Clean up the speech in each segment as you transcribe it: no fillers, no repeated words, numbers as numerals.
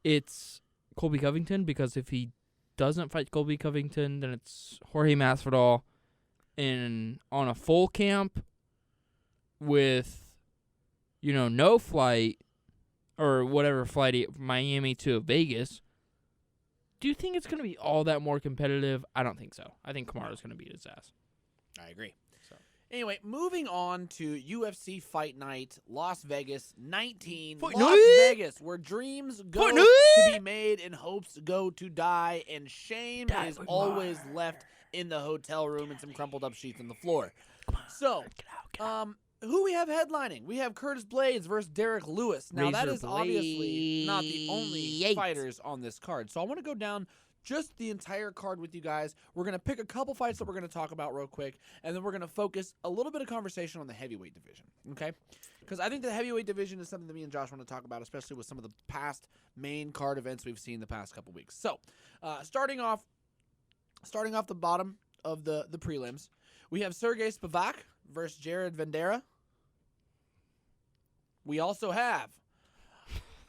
it's Colby Covington, because if he doesn't fight Colby Covington, then it's Jorge Masvidal on a full camp with, no flight or whatever flight, Miami to Vegas. Do you think it's going to be all that more competitive? I don't think so. I think Kamaru's going to beat his ass. I agree. Anyway, moving on to UFC Fight Night, Las Vegas 19. Vegas, where dreams go to be made and hopes go to die, and shame is always left in the hotel room and some crumpled up sheets on the floor. So, who we have headlining? We have Curtis Blaydes versus Derrick Lewis. Now, that is obviously not the only fighters on this card. So I want to go down just the entire card with you guys. We're going to pick a couple fights that we're going to talk about real quick, and then we're going to focus a little bit of conversation on the heavyweight division, okay? Because I think the heavyweight division is something that me and Josh want to talk about, especially with some of the past main card events we've seen the past couple weeks. So, starting off the bottom of the prelims, we have Sergey Spavak versus Jared Vendera. We also have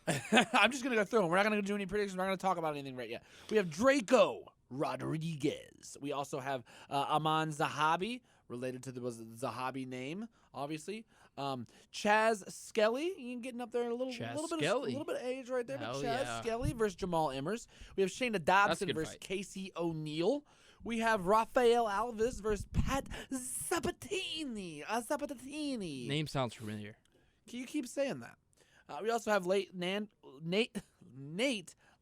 I'm just going to go through them. We're not going to do any predictions. We're not going to talk about anything right yet. We have Draco Rodriguez. We also have Aman Zahabi, related to the Zahabi name, obviously. Chaz Skelly, you getting up there a little bit of age right there. But Chaz Skelly versus Jamal Emmers. We have Shayna Dobson versus Casey O'Neill. We have Rafael Alves versus Pat Sabatini. Name sounds familiar. You keep saying that. We also have Nate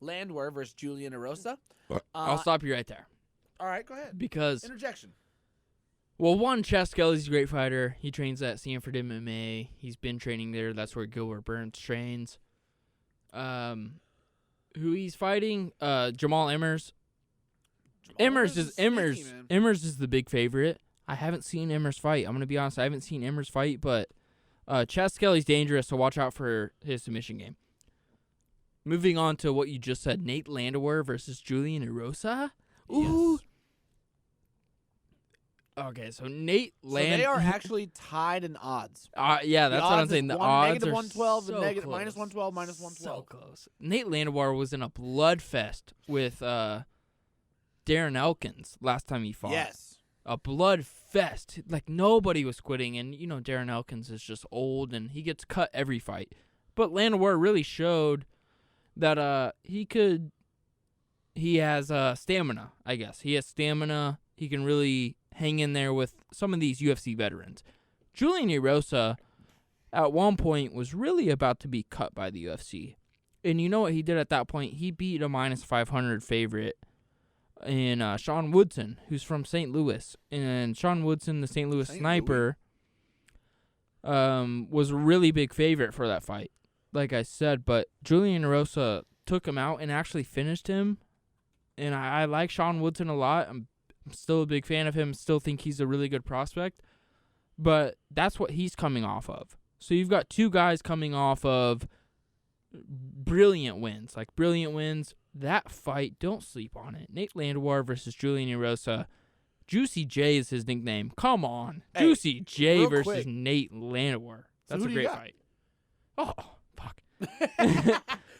Landauer versus Julian Erosa. I'll stop you right there. All right, go ahead. Because interjection. Well, one, Chaz Skelly's a great fighter. He trains at Sanford MMA. He's been training there. That's where Gilbert Burns trains. Who he's fighting? Jamal Emmers. Emmers is the big favorite. I haven't seen Emmers fight. I'm gonna be honest. I haven't seen Emmers fight, but Chaz Skelly's dangerous, so watch out for his submission game. Moving on to what you just said, Nate Landauer versus Julian Erosa. Ooh. Yes. Okay, so Nate Landauer. So they are actually tied in odds. Yeah, that's what I'm saying. The odds are -112 so and negative close. -112, -112. So close. Nate Landauer was in a bloodfest with Darren Elkins last time he fought. Yes. A blood fest. Like, nobody was quitting, and, Darren Elkins is just old, and he gets cut every fight. But Landauer really showed that he has stamina, I guess. He has stamina. He can really hang in there with some of these UFC veterans. Julian Erosa, at one point, was really about to be cut by the UFC. And you know what he did at that point? He beat a -500 favorite in Sean Woodson, who's from St. Louis. And Sean Woodson, the St. Louis sniper, was a really big favorite for that fight, like I said. But Julian Erosa took him out and actually finished him. And I like Sean Woodson a lot. I'm still a big fan of him. Still think he's a really good prospect. But that's what he's coming off of. So you've got two guys coming off of brilliant wins. That fight, don't sleep on it. Nate Landauer versus Julian Erosa. Juicy J is his nickname. Come on. Hey, Juicy J versus Nate Landauer. That's a great fight. Oh, fuck.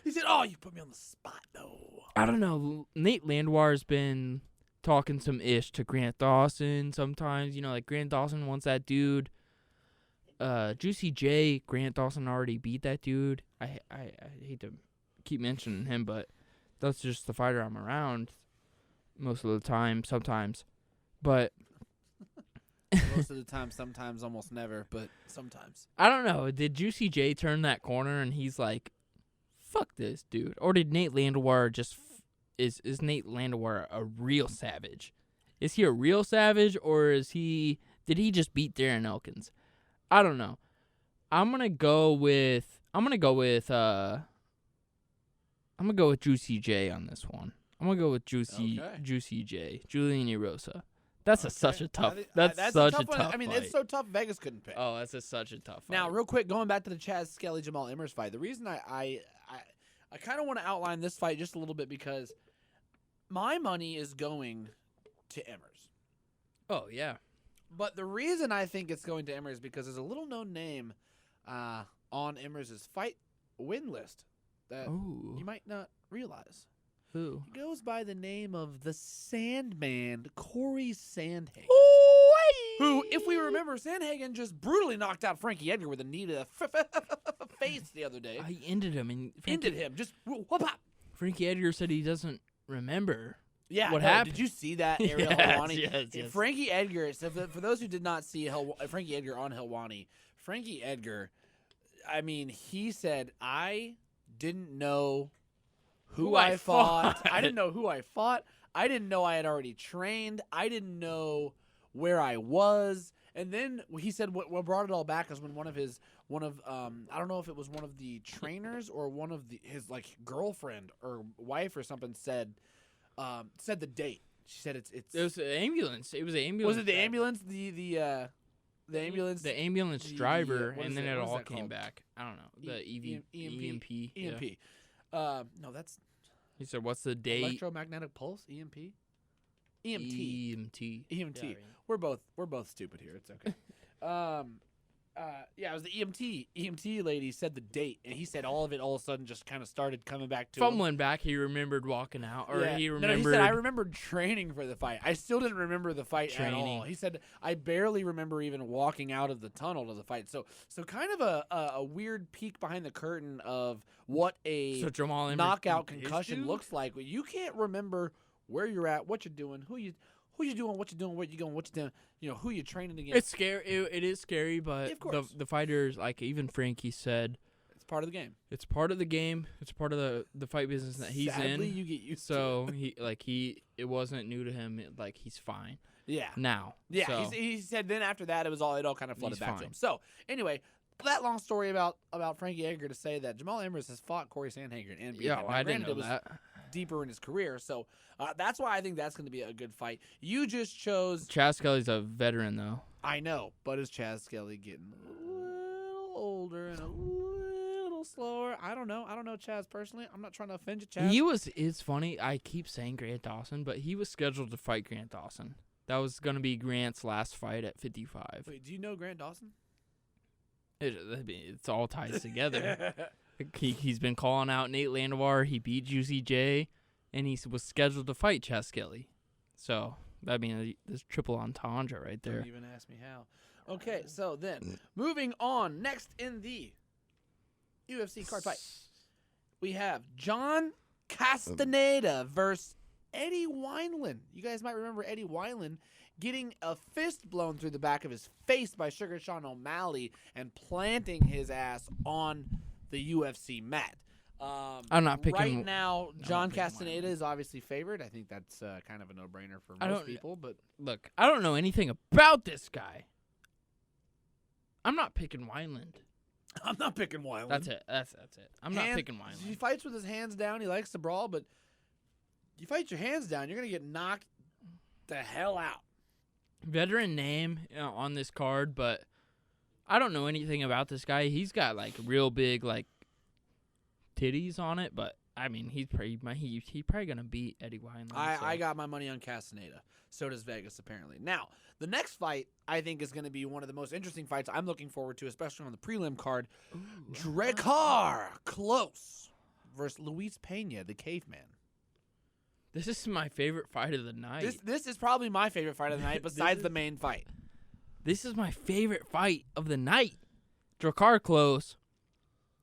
He said, you put me on the spot, though. I don't know. Nate Landauer's been talking some ish to Grant Dawson sometimes. Like Grant Dawson wants that dude. Juicy J, Grant Dawson already beat that dude. I hate to keep mentioning him, but that's just the fighter I'm around most of the time, sometimes. But most of the time, sometimes, almost never, but sometimes. I don't know. Did Juicy J turn that corner and he's like, fuck this dude? Or did Nate Landauer just... Is Nate Landauer a real savage? Is he a real savage, or did he just beat Darren Elkins? I don't know. I'm gonna go with Juicy J on this one. I'm gonna go with Juicy J, Julian Erosa. That's such a tough. That's such a tough one. I mean, fight. it's so tough. Vegas couldn't pick. Oh, that's such a tough fight. Now, real quick, going back to the Chaz Skelly Jamal Emmers fight. The reason I kind of want to outline this fight just a little bit because my money is going to Emmers. Oh yeah. But the reason I think it's going to Emmers is because there's a little known name on Emmers' fight win list that Ooh. you might not realize. Who? He goes by the name of the Sandman, Corey Sandhagen. Who, if we remember, Sandhagen just brutally knocked out Frankie Edgar with a knee to the face the other day. I ended him. And Ended him. Just whoop up. Frankie Edgar said he doesn't remember. Yeah, what happened? Did you see that, Ariel Yes, Helwani? yes. Frankie Edgar, so for those who did not see Frankie Edgar on Helwani, Frankie Edgar, I mean, he said, I didn't know who I fought. I didn't know who I fought. I didn't know I had already trained. I didn't know where I was. And then he said what brought it all back is when one of I don't know if it was one of the trainers or one of his like girlfriend or wife or something said the date. She said it's It was an ambulance. It was an ambulance. Was it the ambulance? The ambulance. The ambulance driver, what is and then it? it What is all that came called? back. I don't know. The EMP. EMP. EMP. No, that's He said, "What's the date?" electromagnetic pulse. EMP. EMT. EMT. EMT. Yeah, We're both stupid here. It's okay. Yeah, it was the EMT lady said the date, and he said all of it all of a sudden just kind of started coming back to him. Fumbling back, he remembered walking out, or Yeah. he No, remembered. he said, I remembered training for the fight. I still didn't remember the fight at all. Training. He said, I barely remember even walking out of the tunnel to the fight. So kind of a weird peek behind the curtain of what a So Jamal Emmerich knockout beat his concussion dude? looks like. You can't remember where you're at, what you're doing, who you doing, what you're doing, where you going, what you're doing, who you're training against. It's scary. It is scary, but Yeah, of course. the fighters, like even Frankie said, It's part of the game. it's part of the game. It's part of the fight business that he's Sadly, in. you get used So to it. it wasn't new to him. He's fine Yeah. now. Yeah, So, he said then after that it all kind of flooded He's back to fine. him. So anyway, that long story about Frankie Edgar to say that Jamal Emmerich has fought Corey Sandhagen and beat him. Now, I didn't granted, know it was that. deeper in his career, so that's why I think that's going to be a good fight. You just chose. Chaz Kelly's a veteran though. I know, but is Chaz Skelly getting a little older and a little slower? I don't know Chaz personally. I'm not trying to offend you, Chaz. It's funny. I keep saying Grant Dawson, but he was scheduled to fight Grant Dawson. That was going to be Grant's last fight at 55. Wait, do you know Grant Dawson? It's all ties together. He's been calling out Nate Landauer. He beat Juicy J, and he was scheduled to fight Chaz Kelly. So, I mean, there's triple entendre right there. Don't even ask me how. Okay, so then moving on. Next in the UFC card fight, we have Jon Castaneda versus Eddie Weinland. You guys might remember Eddie Weinland getting a fist blown through the back of his face by Sugar Sean O'Malley and planting his ass on the UFC mat. I'm not picking. Right now, Jon picking Castaneda Weinland. is obviously favored. I think that's kind of a no-brainer for I most don't- people. But Look, I don't know anything about this guy. I'm not picking Weinland. I'm not picking Weinland. That's it. That's it. I'm not picking He Weinland. fights with his hands down. He likes to brawl, but you fight your hands down, you're going to get knocked the hell out. Veteran name on this card, but I don't know anything about this guy. He's got like real big like titties on it, but I mean he's probably gonna beat Eddie Weinland. I got my money on Castaneda. So does Vegas, apparently. Now, the next fight I think is going to be one of the most interesting fights I'm looking forward to, especially on the prelim card. Dracar close versus Luis Pena, the Caveman. This is my favorite fight of the night. This is probably my favorite fight of the night besides the main fight. This is my favorite fight of the night. Dracar close.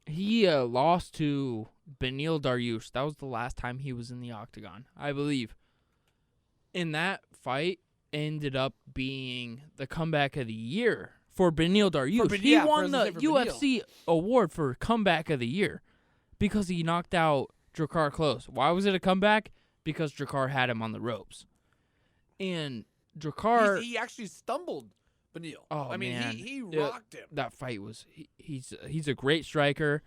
He lost to Beneil Dariush. That was the last time he was in the octagon, I believe. And that fight ended up being the comeback of the year for Beneil Dariush. He won the UFC award for comeback of the year because he knocked out Dracar close. Why was it a comeback? Because Dracar had him on the ropes. And Dracar... He actually stumbled Beneil. Oh, I mean, man. he rocked him. That fight was... He's a great striker.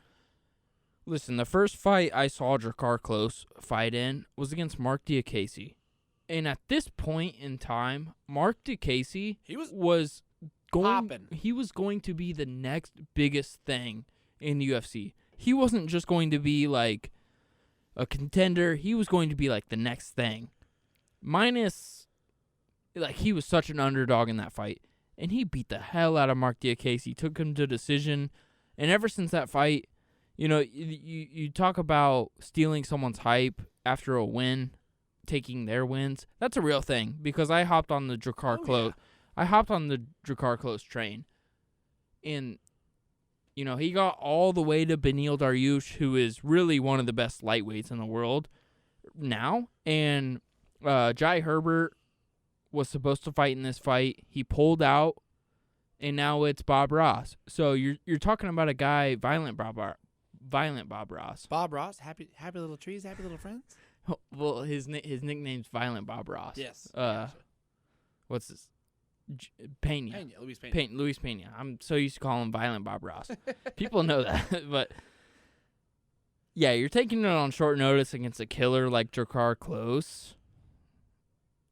Listen, the first fight I saw Dracar close fight in was against Mark Diakase. And at this point in time, Mark Diakase was going to be the next biggest thing in the UFC. He wasn't just going to be like a contender. He was going to be like the next thing. He was such an underdog in that fight. And he beat the hell out of Mark Diakase. Took him to decision. And ever since that fight, you talk about stealing someone's hype after a win, taking their wins. That's a real thing because I hopped on the Dracar Close. Yeah. I hopped on the Dracar Close train, and he got all the way to Beneil Dariush, who is really one of the best lightweights in the world now. And Jai Herbert was supposed to fight in this fight. He pulled out, and now it's Bob Ross. So you're talking about a guy, Violent Bob Ross. Bob Ross, happy little trees, happy little friends. Well, his nickname's Violent Bob Ross. Yes. What's this? Pena. Luis Pena. I'm so used to calling him Violent Bob Ross. People know that, but yeah, you're taking it on short notice against a killer like Dracar Close.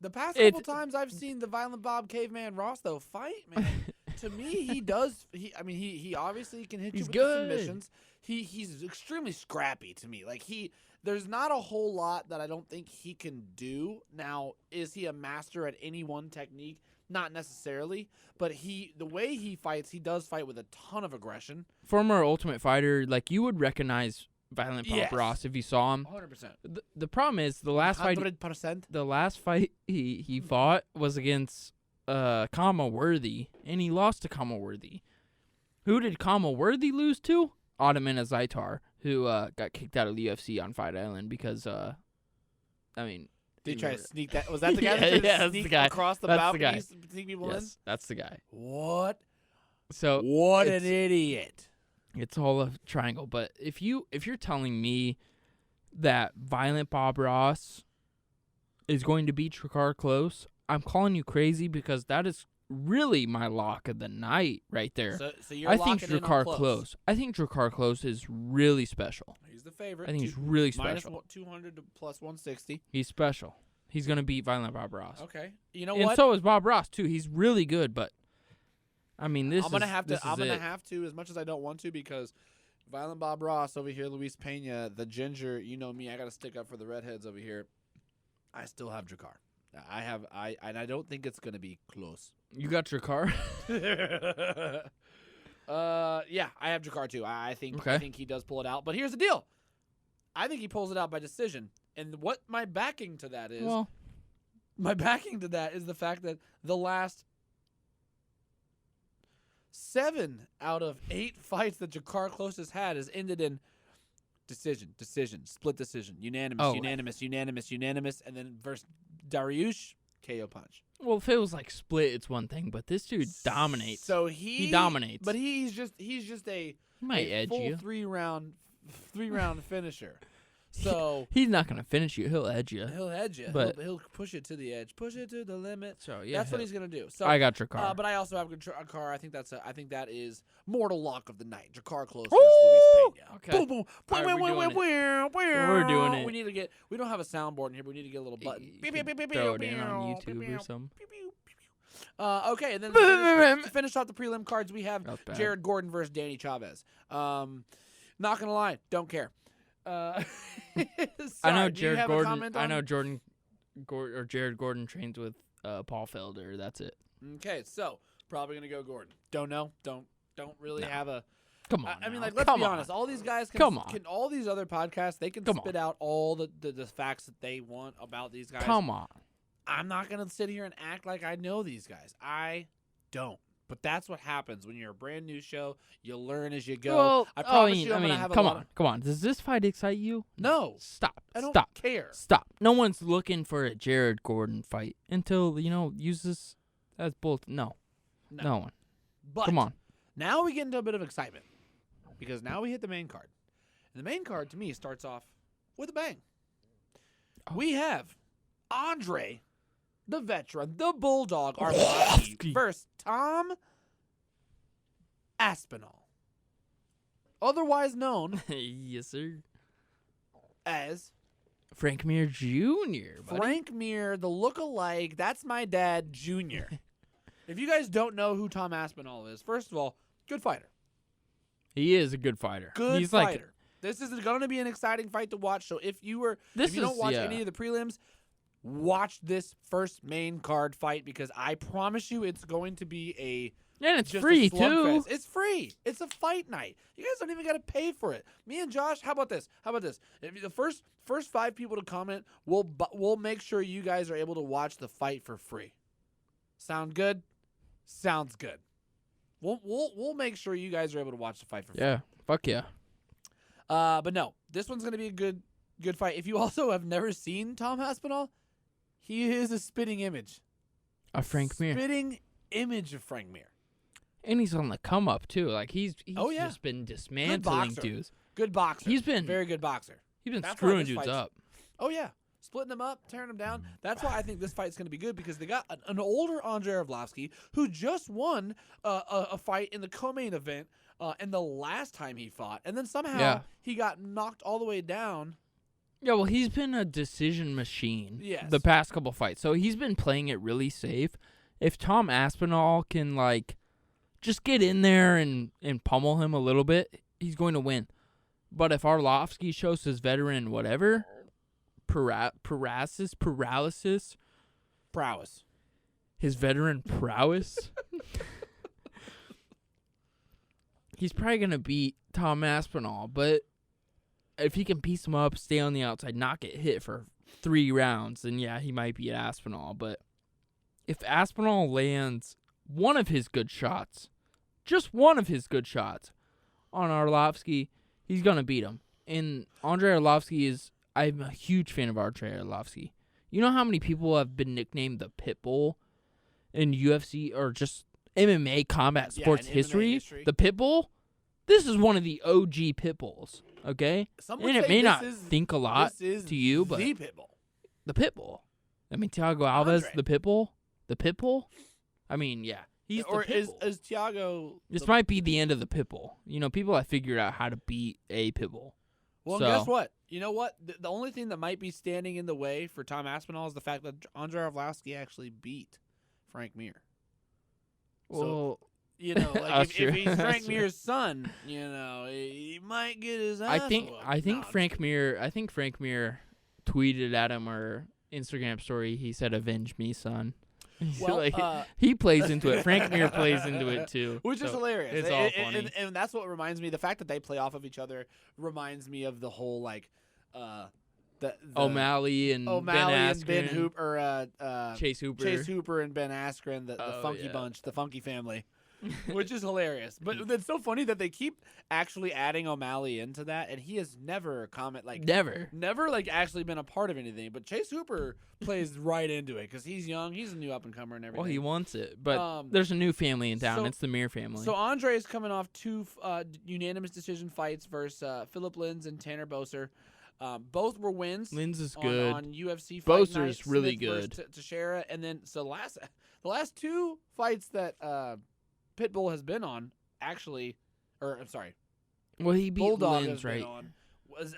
The past couple times I've seen the Violent Bob Caveman Ross though fight, man. To me, he does. He obviously can hit you with the submissions. He's extremely scrappy to me. Like there's not a whole lot that I don't think he can do. Now, is he a master at any one technique? Not necessarily, but the way he fights, he does fight with a ton of aggression. Former Ultimate Fighter, like you would recognize Violent Bob Ross if you saw him. 100%. The problem is the last 100%. The last fight he fought was against Kama Worthy, and he lost to Kama Worthy. Who did Kama Worthy lose to? Ottoman Azaitar, who got kicked out of the UFC on Fight Island because, Did he try to sneak that? Was that the guy that tried to sneak across the balcony? Sneak people in? That's the guy. What? So what an idiot. It's all a triangle. But if you're telling me that Violent Bob Ross is going to beat Dracar Close, I'm calling you crazy because that is really my lock of the night right there. So you're I think locking in Dracar on Close. I think Dracar Close is really special. He's the favorite. I think he's really special. Minus 200 to plus 160. He's special. He's going to beat Violent Bob Ross. Okay. You know what? And so is Bob Ross, too. He's really good, but, I'm going to have to, as much as I don't want to, because Violent Bob Ross over here, Luis Pena, the ginger, you know me, I got to stick up for the redheads over here. I still have Dracar. I don't think it's going to be close. You got Dracar? Yeah, I have Dracar, too. I think he does pull it out. But here's the deal. I think he pulls it out by decision. And what my backing to that is, the fact that the last 7 out of 8 fights that Dracar Close has had has ended in decision, split decision, unanimous, and then versus Dariush, KO punch. Well, if it was like split, it's one thing, but this dude dominates. So he dominates. But he's just a full 3-round finisher. So he's not gonna finish you. He'll edge you. But he'll push it to the edge, push it to the limit. So yeah, that's what he's gonna do. So I got Dracar, but I also have Dracar. I think that is mortal lock of the night. Dracar Close versus Luis Pena. Okay. Boom, boom. We're doing it. We don't have a soundboard in here, but we need to get a little button. Throw it in on YouTube or something. Okay, and then to finish off the prelim cards, we have Jared Gordon versus Danny Chavez. Not gonna lie, don't care. I know Jared Gordon. I know Jared Gordon trains with Paul Felder. That's it. Okay, so probably gonna go Gordon. Don't know. Don't really have a. Come on. I mean, like, let's be honest. All these guys can all these other podcasts, they can spit out all the facts that they want about these guys. Come on. I'm not gonna sit here and act like I know these guys. I don't. But that's what happens when you're a brand new show. You learn as you go. Well, I promise you, I'm gonna have come on. Does this fight excite you? No. Stop. I don't care. Stop. No one's looking for a Jared Gordon fight until, use this as both. No one. But come on. Now we get into a bit of excitement because now we hit the main card. And the main card, to me, starts off with a bang. Oh. We have Andre, the veteran, the Bulldog, Arlovski versus Tom Aspinall, otherwise known yes, sir, as Frank Mir Jr. Buddy. Frank Mir, the look-alike. That's my dad, Jr. If you guys don't know who Tom Aspinall is, first of all, good fighter. He is a good fighter. He's fighter. This is going to be an exciting fight to watch. So if you don't watch any of the prelims, watch this first main card fight because I promise you it's going to be Yeah, and it's just free a slugfest. too. It's free. It's a fight night. You guys don't even got to pay for it. Me and Josh, how about this? If the first 5 people to comment, we'll make sure you guys are able to watch the fight for free. Sound good? Sounds good. We'll make sure you guys are able to watch the fight for free. Yeah, fuck yeah. But no, this one's gonna be a good fight. If you also have never seen Tom Aspinall, he is a spitting image. Of Frank Mir. Spitting image of Frank Mir. And he's on the come up too. Like he's just been dismantling dudes. Good boxer. He's been very good boxer. He's been That's screwing dudes up. Oh yeah, splitting them up, tearing them down. That's why I think this fight's going to be good because they got an older Andrei Arlovski who just won a fight in the co-main event and the last time he fought, and then somehow he got knocked all the way down. Yeah, well, he's been a decision machine the past couple fights, so he's been playing it really safe. If Tom Aspinall can just get in there and pummel him a little bit, he's going to win. But if Arlovski shows his veteran prowess, his veteran prowess, he's probably going to beat Tom Aspinall. But if he can piece him up, stay on the outside, not get hit for 3 rounds, then yeah, he might beat Aspinall. But if Aspinall lands one of his good shots, just one of his good shots on Arlovski, he's going to beat him. And Andrei Arlovski I'm a huge fan of Andrei Arlovski. You know how many people have been nicknamed the Pitbull in UFC or just MMA combat sports history? The Pitbull? This is one of the OG Pitbulls, okay? Some and it may not think a lot to you, but the Pitbull. The Pitbull. I mean, Thiago Alves, the Pitbull? The Pitbull? I mean, yeah. He's the Pitbull. Is Thiago... This might be the end of the Pitbull. You know, people have figured out how to beat a Pitbull. Well, guess what? You know what? The only thing that might be standing in the way for Tom Aspinall is the fact that Andrei Arlovski actually beat Frank Mir. Well, so, you know, like if he's Frank Mir's son, you know, he might get his ass I think Frank Mir tweeted at him or Instagram story. He said, "Avenge me, son." Well, he plays into it. Frank Mir plays into it too, which is hilarious. It's all funny, and that's what reminds me. The fact that they play off of each other reminds me of the whole the O'Malley and Ben Askren, Ben Hooper, Chase Hooper, and Ben Askren, the funky bunch, the funky family. Which is hilarious. But it's so funny that they keep actually adding O'Malley into that, and he has never never actually been a part of anything. But Chase Hooper plays right into it because he's young, he's a new up and comer and everything. Well, he wants it, but there's a new family in town. It's the Mir family. So Andre is coming off 2 unanimous decision fights versus Phillip Lins and Tanner Boser. Both were wins. Lins is good on UFC Fight Night. Boser's really good. Teixeira, and then the last 2 fights that Pitbull has been on, well, he beat Bulldog Lins, right?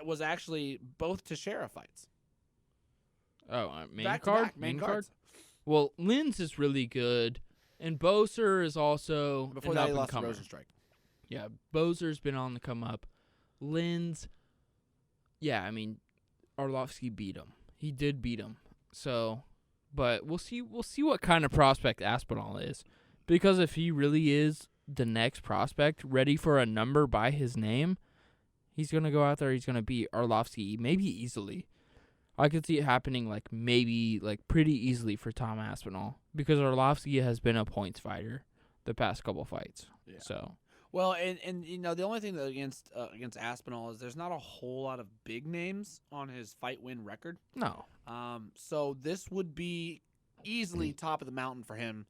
Was actually both Teixeira fights. Oh, main main cards. Well, Lins is really good, and Boser is also before that he lost to Rosenstrike. Yeah, Boser's been on the come up. Lins, yeah, I mean, Arlovski beat him. He did beat him. So, but we'll see what kind of prospect Aspinall is. Because if he really is the next prospect ready for a number by his name, he's going to go out there, he's going to beat Arlovski maybe easily. I could see it happening pretty easily for Tom Aspinall because Arlovski has been a points fighter the past couple fights. Yeah. So, well, and you know, the only thing that against Aspinall is there's not a whole lot of big names on his fight win record. No. So this would be easily top of the mountain for him.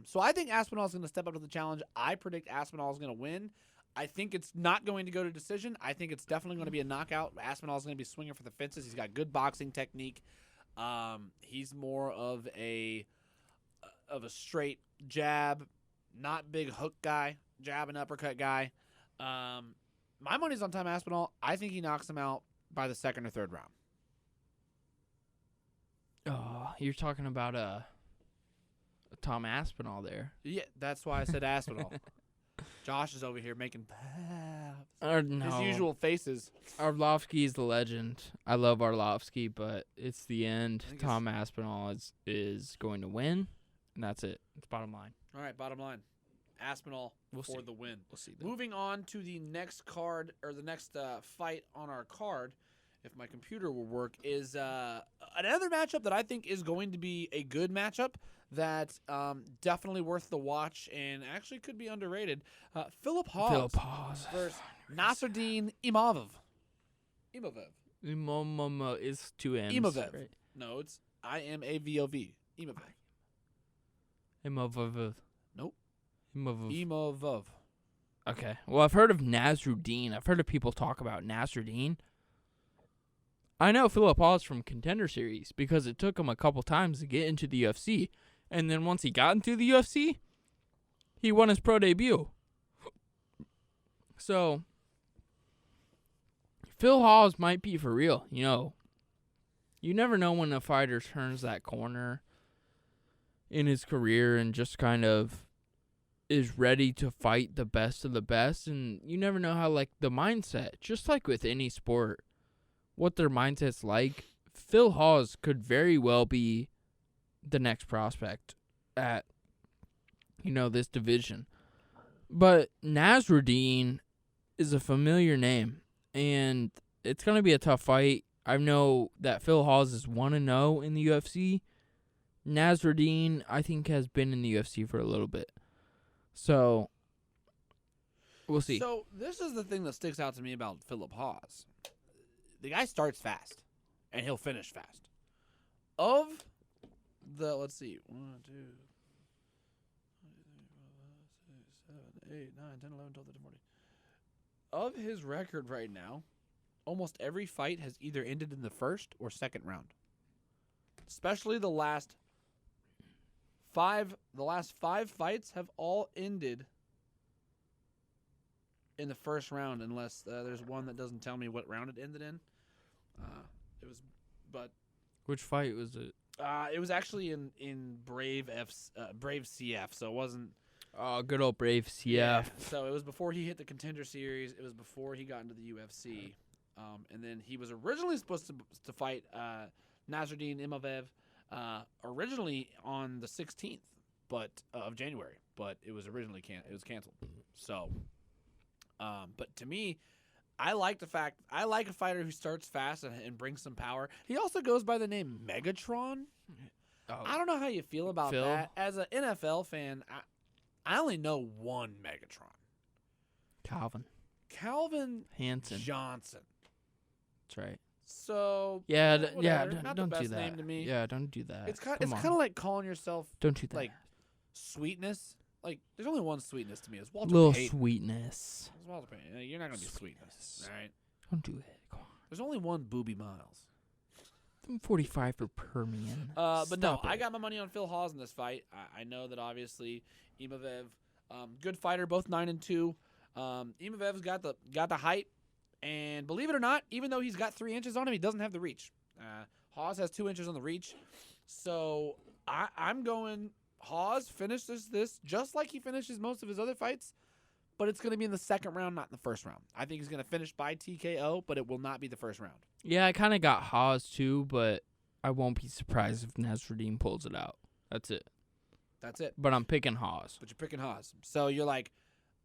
So I think Aspinall is going to step up to the challenge. I predict Aspinall is going to win. I think it's not going to go to decision. I think it's definitely going to be a knockout. Aspinall is going to be swinging for the fences. He's got good boxing technique. He's more of a straight jab, not big hook guy, jab and uppercut guy. My money's on Tom Aspinall. I think he knocks him out by the 2nd or 3rd round. Oh, you're talking about Tom Aspinall there. Yeah, that's why I said Aspinall. Josh is over here making his usual faces. Arlovski is the legend. I love Arlovski, but it's the end. Tom Aspinall is going to win, and that's it. It's bottom line. All right, bottom line. Aspinall We'll for see. the win. We'll see that. Moving on to the next card, or the next fight on our card, if my computer will work, is another matchup that I think is going to be a good matchup that's definitely worth the watch and actually could be underrated. Phillip Hawes versus Nasruddin Imavov. Imavov is 2 M's. Imavov. Right? No, it's Imavov. Imavov. Nope. Imavov. Imavov. Okay. Well, I've heard of Nasruddin. I've heard of people talk about Nasruddin. I know Phillip Hawes from Contender Series because it took him a couple times to get into the UFC. And then once he got into the UFC, he won his pro debut. So, Phil Hawes might be for real. You know, you never know when a fighter turns that corner in his career and just kind of is ready to fight the best of the best. And you never know how, like, the mindset, just like with any sport, what their mindset's like. Phil Hawes could very well be the next prospect at, you know, this division. But Nasruddin is a familiar name, and it's going to be a tough fight. I know that Phil Hawes is 1-0 in the UFC. Nasruddin, I think, has been in the UFC for a little bit. So, we'll see. So, this is the thing that sticks out to me about Phillip Hawes. The guy starts fast, and he'll finish fast. Of the, let's see, 1, 2, 3, 4, 5, 6, 7, 8, 9, 10, 11, 12, 13, 14. Of his record right now, almost every fight has either ended in the first or second round. Especially the last 5 fights have all ended in the first round, unless there's one that doesn't tell me what round it ended in. Which fight was it? It was actually in Brave CF, so it wasn't. Oh, good old Brave CF. Yeah. So it was before he hit the Contender Series. It was before he got into the UFC, and then he was originally supposed to fight Nasruddin Imavov originally on the 16th, of January, but it was originally canceled. So, but to me, I like a fighter who starts fast and brings some power. He also goes by the name Megatron. Oh, I don't know how you feel about Phil? that. As an NFL fan, I only know one Megatron. Calvin Hansen. Johnson. That's right. So Yeah, whatever. Not don't the best do that. name to me. Yeah, don't do that. It's kind Come of on. like calling yourself Don't do that. like Sweetness. Like there's only one Sweetness to me. It's Walter Little Payton. sweetness. It's Walter Payton. You're not gonna be Sweetness, all right? Don't do it. Come on. There's only one Booby Miles. I'm 45 for Permian. But no, Stop I it. got my money on Phil Hawes in this fight. I know that obviously Imavov, good fighter, both 9-2. Imavov's got the height, and believe it or not, even though he's got 3 inches on him, he doesn't have the reach. Hawes has 2 inches on the reach, so I'm going Hawes finishes this just like he finishes most of his other fights, but it's going to be in the second round, not in the first round. I think he's going to finish by TKO, but it will not be the first round. Yeah, I kind of got Hawes too, but I won't be surprised if Nasruddin pulls it out. That's it. But I'm picking Hawes. But you're picking Hawes. So you're like,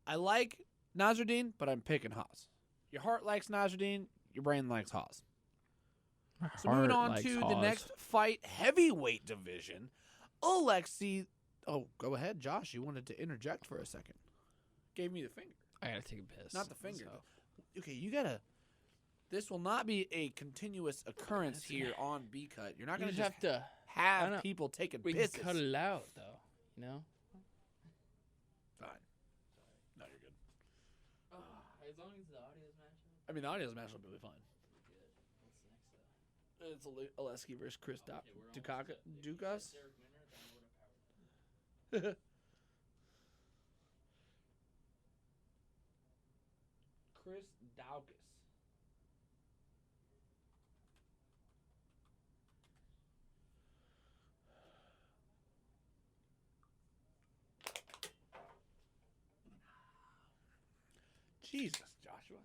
I like Nasruddin, but I'm picking Hawes. Your heart likes Nasruddin, your brain likes Hawes. My So moving heart on likes to the Hawes. next fight, heavyweight division. Alexi. Oh, go ahead, Josh. You wanted to interject for a second. Gave me the finger. I gotta take a piss. Not the finger. So. Okay, you gotta. This will not be a continuous occurrence here on B Cut. You're not You gonna just just have to. have people taking We pisses. can cut it out though. You know. Fine. No, you're good. As long as the audio's matching. I mean, the audio's match will be fine. It's Oleski versus Chris Dukas. Chris Daukus. Jesus, Joshua.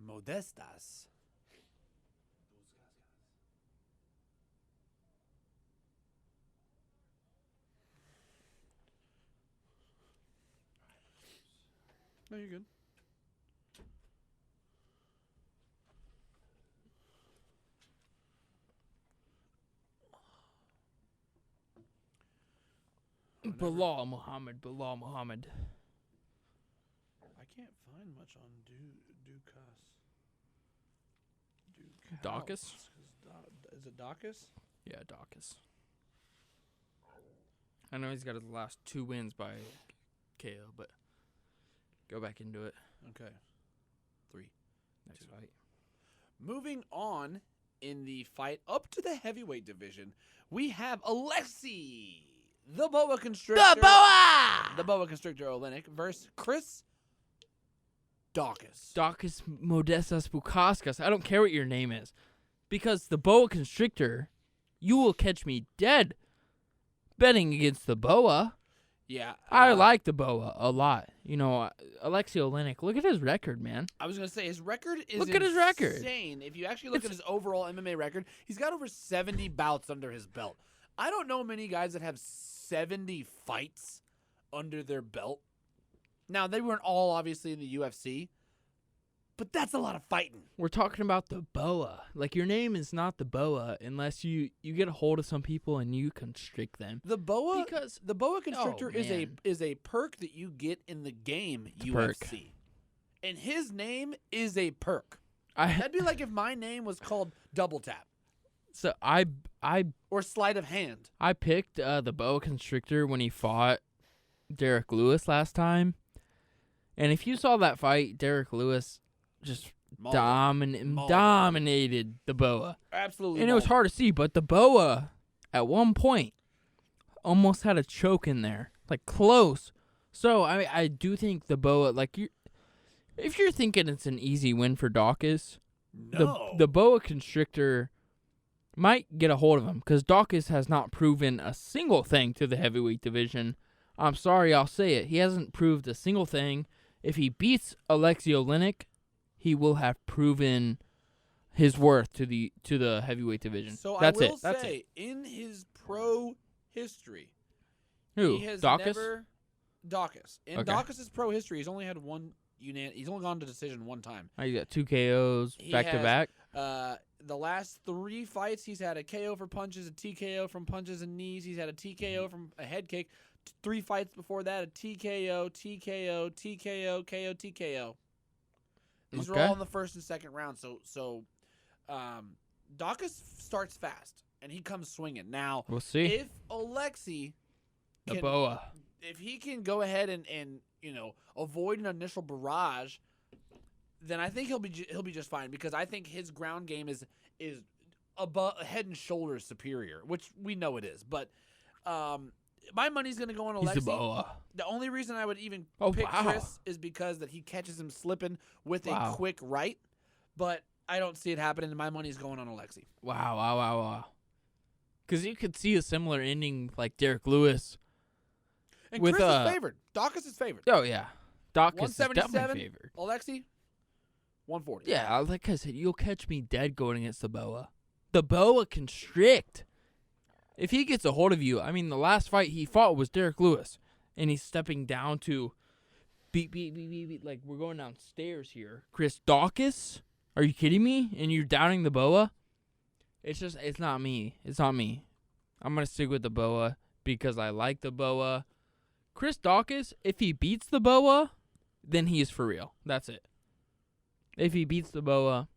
Modestas. No, you're good. Bilal Muhammad. I can't find much on Dukas. Dawkins? Is it Dawkins? Yeah, Dawkins. I know he's got his last 2 wins by KO, but go back into it. Okay. 3. Next 2. fight. Moving on in the fight up to the heavyweight division, we have Alexei, the Boa Constrictor. The Boa Constrictor Olenek versus Chris Dawkins. Dawkins Modestas Bukauskas. I don't care what your name is. Because the Boa Constrictor, you will catch me dead betting against the Boa. Yeah. I like the Boa a lot. You know, Alexei Olenek, look at his record, man. I was going to say, his record is Look at his record. insane. If you actually look at his overall MMA record, he's got over 70 bouts under his belt. I don't know many guys that have 70 fights under their belt. Now, they weren't all obviously in the UFC, but that's a lot of fighting. We're talking about the Boa. Like, your name is not the Boa unless you get a hold of some people and you constrict them. The Boa, because the Boa Constrictor man. is a perk that you get in the game It's a UFC. perk. And his name is a perk. I That'd be like if my name was called Double Tap or Sleight of Hand. I picked the Boa Constrictor when he fought Derrick Lewis last time. And if you saw that fight, Derrick Lewis just dominated the Boa. Absolutely. And it was hard to see, but the Boa, at one point, almost had a choke in there. Like, close. So, I do think the Boa, like, if you're thinking it's an easy win for Dawkins, No. the Boa Constrictor might get a hold of him, because Dawkins has not proven a single thing to the heavyweight division. I'm sorry, I'll say it. He hasn't proved a single thing. If he beats Alexei Olenek, he will have proven his worth to the heavyweight division. So That's I will it. That's say, it. in his pro history, Who? he has Dawkins? never Dawkins. In Okay. Dawkins' pro history, he's only had he's only gone to decision one time. Oh, you got 2 KOs He back to has- back. The last 3 fights, he's had a KO for punches, a TKO from punches and knees. He's had a TKO from a head kick. 3 fights before that, a TKO, TKO, TKO, KO, TKO. These are Okay. all in the first and second round. So Dawkins starts fast, and he comes swinging. Now, We'll see. if Alexei The can, Boa. if he can go ahead and avoid an initial barrage, then I think he'll be just fine, because I think his ground game is above head and shoulders superior, which we know it is. But my money's going to go on He's Alexei. the Boa. The only reason I would even Oh, pick wow. Chris is because that he catches him slipping with a quick right, but I don't see it happening, and my money's going on Alexei. Wow. Because you could see a similar ending like Derrick Lewis. And With, Chris is favored. Dawkins is favored. Oh, yeah. Dawkins is 177. definitely favored. Alexei, 140. Yeah, like I said, you'll catch me dead going against the Boa. The Boa constrict. If he gets a hold of you, I mean, the last fight he fought was Derrick Lewis, and he's stepping down to beat. Like, we're going downstairs here. Chris Dawkins? Are you kidding me? And you're doubting the Boa? It's not me. It's not me. I'm going to stick with the Boa because I like the Boa. Chris Dawkins, if he beats the Boa, then he is for real. That's it. If he beats the Boa,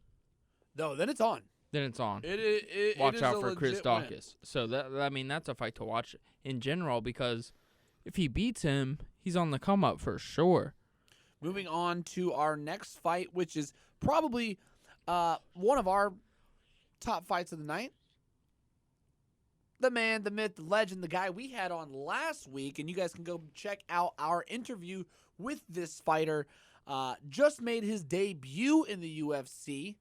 No, then it's on. then it's on. It Watch is out a for Chris legit win. Dawkins. So that's a fight to watch in general, because if he beats him, he's on the come up for sure. Moving on to our next fight, which is probably one of our top fights of the night. The man, the myth, the legend, the guy we had on last week, and you guys can go check out our interview with this fighter. Just made his debut in the UFC,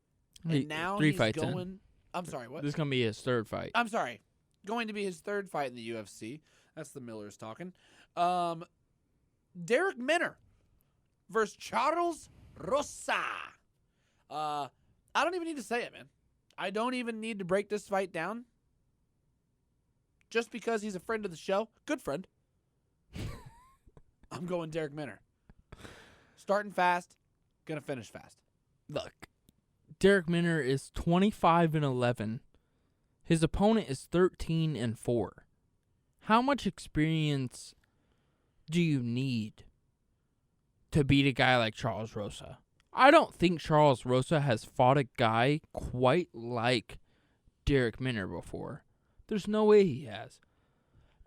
and now 3 he's fights going. in. I'm sorry, what? This is gonna be his 3rd fight. I'm sorry. Going to be his 3rd fight in the UFC. That's the Millers talking. Derek Minner versus Charles Rosa. I don't even need to say it, man. I don't even need to break this fight down. Just because he's a friend of the show. Good friend. I'm going Derrick Minner. Starting fast, gonna finish fast. Look, Derrick Minner is 25-11. His opponent is 13-4. How much experience do you need to beat a guy like Charles Rosa? I don't think Charles Rosa has fought a guy quite like Derrick Minner before. There's no way he has.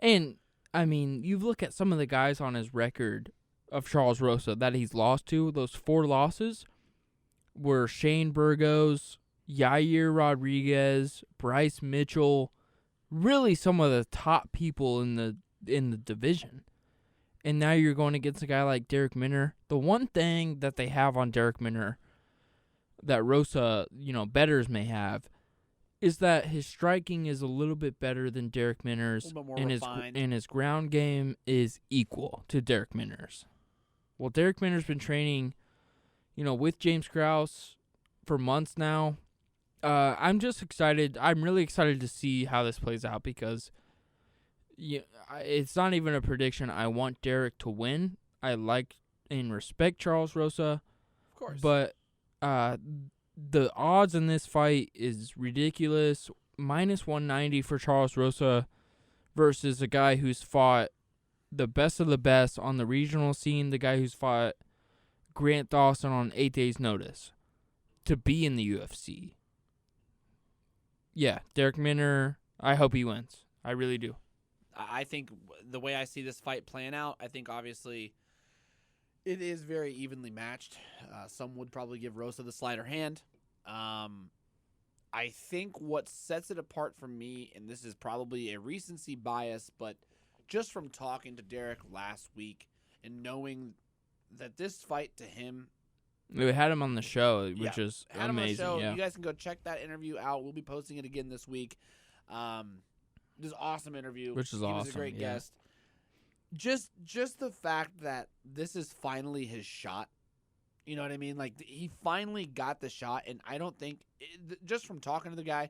And, I mean, you look at some of the guys on his record of Charles Rosa that he's lost to. Those 4 losses were Shane Burgos, Yair Rodriguez, Bryce Mitchell, really some of the top people in the division. And now you're going against a guy like Derrick Minner. The one thing that they have on Derrick Minner that Rosa, bettors may have, is that his striking is a little bit better than Derrick Minner's, and his ground game is equal to Derrick Minner's. Well, Derrick Minner's been training, with James Krause for months now. I'm just excited. I'm really excited to see how this plays out because it's not even a prediction. I want Derrick to win. I like and respect Charles Rosa. Of course. But the odds in this fight is ridiculous. -190 for Charles Rosa versus a guy who's fought the best of the best on the regional scene, the guy who's fought Grant Dawson on 8 days' notice to be in the UFC. Yeah, Derrick Minner, I hope he wins. I really do. I think the way I see this fight playing out, I think obviously it is very evenly matched. Some would probably give Rosa the slighter hand. I think what sets it apart for me, and this is probably a recency bias, but just from talking to Derrick last week and knowing that this fight to him, we had him on the show, which is amazing. Yeah. You guys can go check that interview out. We'll be posting it again this week. This awesome interview. Which is awesome. He was a great guest. Just the fact that this is finally his shot. You know what I mean? Like, he finally got the shot, and I don't think, just from talking to the guy,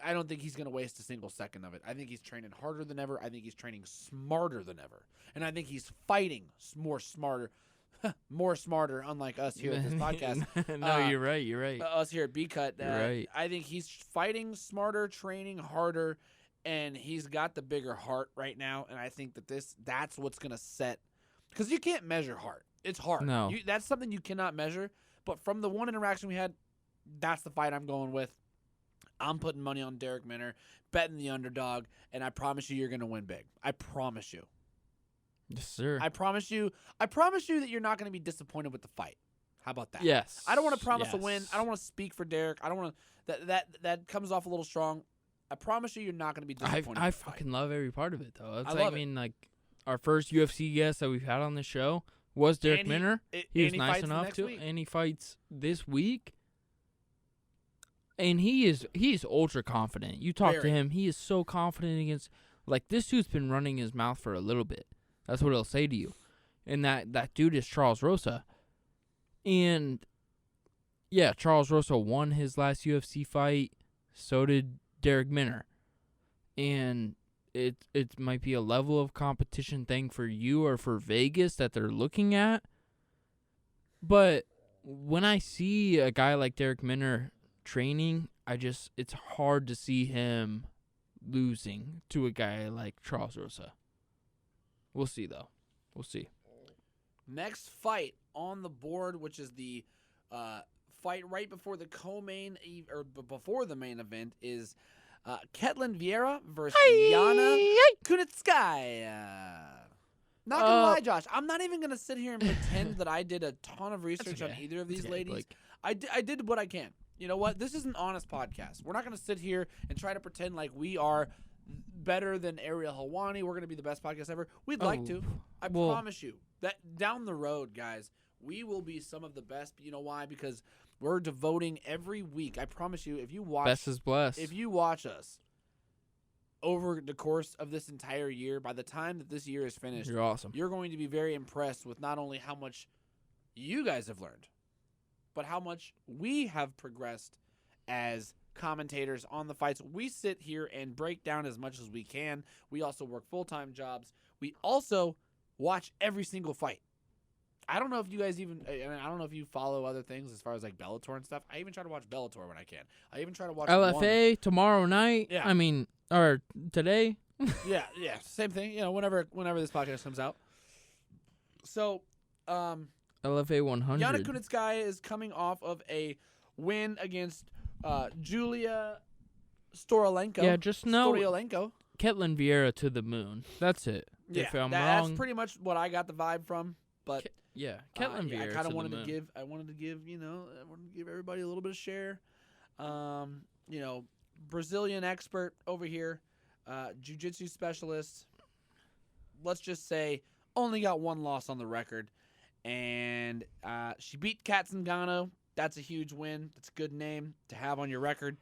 I don't think he's going to waste a single second of it. I think he's training harder than ever. I think he's training smarter than ever. And I think he's fighting more smarter, unlike us here at this podcast. No, you're right. Us here at B-Cut. You're right. I think he's fighting smarter, training harder, and he's got the bigger heart right now. And I think that that's what's going to set, because you can't measure heart. It's hard. No. That's something you cannot measure. But from the one interaction we had, that's the fight I'm going with. I'm putting money on Derrick Minner, betting the underdog, and I promise you're going to win big. I promise you. Yes, sir. I promise you that you're not going to be disappointed with the fight. How about that? Yes. I don't want to promise a win. I don't want to speak for Derrick. I don't want to that comes off a little strong. I promise you're not going to be disappointed. I fucking love every part of it though. I mean, like our first UFC guest that we've had on the show was Derrick Minner. He was nice enough to, and he fights this week. And he's ultra confident. You talk to him, he is so confident against, like, this dude's been running his mouth for a little bit. That's what he'll say to you. And that dude is Charles Rosa. And, yeah, Charles Rosa won his last UFC fight. So did Derrick Minner. And it might be a level of competition thing for you or for Vegas that they're looking at. But when I see a guy like Derrick Minner training, it's hard to see him losing to a guy like Charles Rosa. We'll see, though. We'll see. Next fight on the board, which is the fight right before the before the main event, is Ketlin Vieira versus Yana Kunitskaya. Not gonna lie, Josh, I'm not even gonna sit here and pretend that I did a ton of research on either of these ladies. Like, I did what I can. You know what? This is an honest podcast. We're not going to sit here and try to pretend like we are better than Ariel Helwani. We're going to be the best podcast ever. We'd like to. I promise you. That down the road, guys, we will be some of the best. You know why? Because we're devoting every week. I promise you, if you watch best is blessed. If you watch us over the course of this entire year, by the time that this year is finished, you're awesome. You're going to be very impressed with not only how much you guys have learned, but how much we have progressed as commentators on the fights. We sit here and break down as much as we can. We also work full-time jobs. We also watch every single fight. I don't know if you guys I don't know if you follow other things as far as like Bellator and stuff. I even try to watch Bellator when I can. I even try to watch LFA tomorrow night. Yeah. I mean, or today. yeah, same thing. You know, whenever this podcast comes out. So, LFA 100. Yana Kunitskaya is coming off of a win against Julia Storolenko. Yeah, just know Storyolenko. Ketlin Vieira to the moon. That's it. Yeah, if I'm that's wrong, pretty much what I got the vibe from. But Ketlin Vieira. I kind of to wanted the to moon. give. I wanted to give everybody a little bit of share. You know, Brazilian expert over here, jiu-jitsu specialist. Let's just say only got one loss on the record, and she beat Ngano. That's a huge win. That's a good name to have on your record.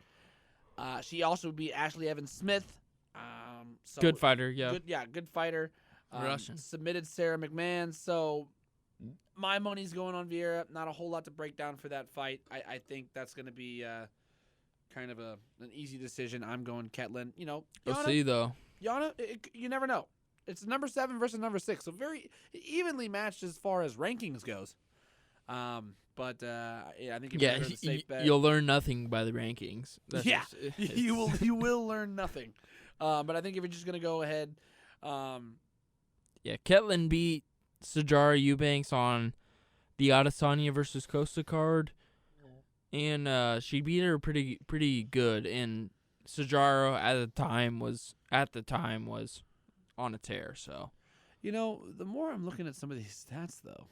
She also beat Ashley Evans Smith. So Good fighter, yeah. Good fighter. Russian. Submitted Sarah McMahon. So my money's going on Vieira. Not a whole lot to break down for that fight. I think that's going to be kind of an easy decision. I'm going Ketlin. You know, We'll see, though. Yana, you never know. It's number 7 versus number 6, so very evenly matched as far as rankings goes. But I think it's a safe bet. You'll learn nothing by the rankings. You will learn nothing. But I think if you're just gonna go ahead, Ketlin beat Sajara Eubanks on the Adesanya versus Costa card, and she beat her pretty good. And Sajara at the time was on a tear. So, you know, the more I'm looking at some of these stats, though,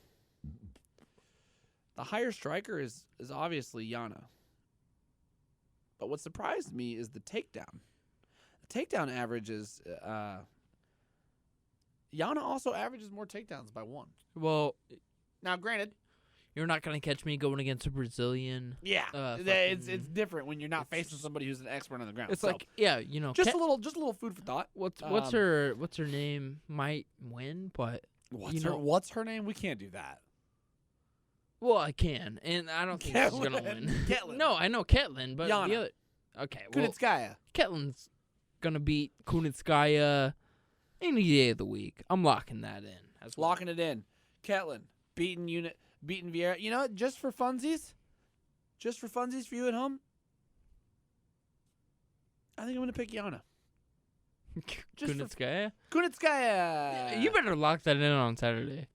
the higher striker is obviously Yana. But what surprised me is the takedown. The takedown average is Yana also averages more takedowns by 1. Well, now granted, you're not gonna catch me going against a Brazilian. Yeah, it's different when you're not facing somebody who's an expert on the ground. It's so, like you know, just a little food for thought. What's her name might win, but what's her name? We can't do that. Well, I can, and I don't think she's gonna win. Ketlin. No, I know Ketlin, but Yana. the other. Okay, well, Kunitskaya. Ketlin's gonna beat Kunitskaya any day of the week. I'm locking that in. Locking it in. Ketlin beating Vieira. You know what? Just for funsies for you at home, I think I'm gonna pick Yana. Kunitskaya. Kunitskaya. You better lock that in on Saturday.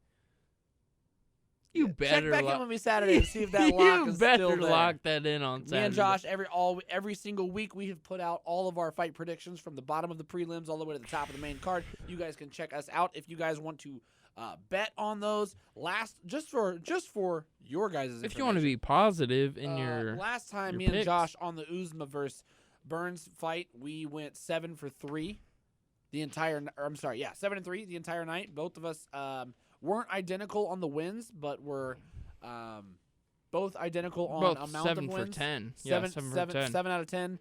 You better check back in with me Saturday to see if that lock is still there. You better lock that in on Saturday. Me and Josh, every single week we have put out all of our fight predictions from the bottom of the prelims all the way to the top of the main card. You guys can check us out if you guys want to bet on those. Just for your guys' if you want to be positive in your last time your me picks. and Josh on the Uzma versus Burns fight, we went 7 for 3 the entire. 7-3 the entire night. Both of us weren't identical on the wins, but were both identical on amount 7 of for wins. 10. 7 out of 10.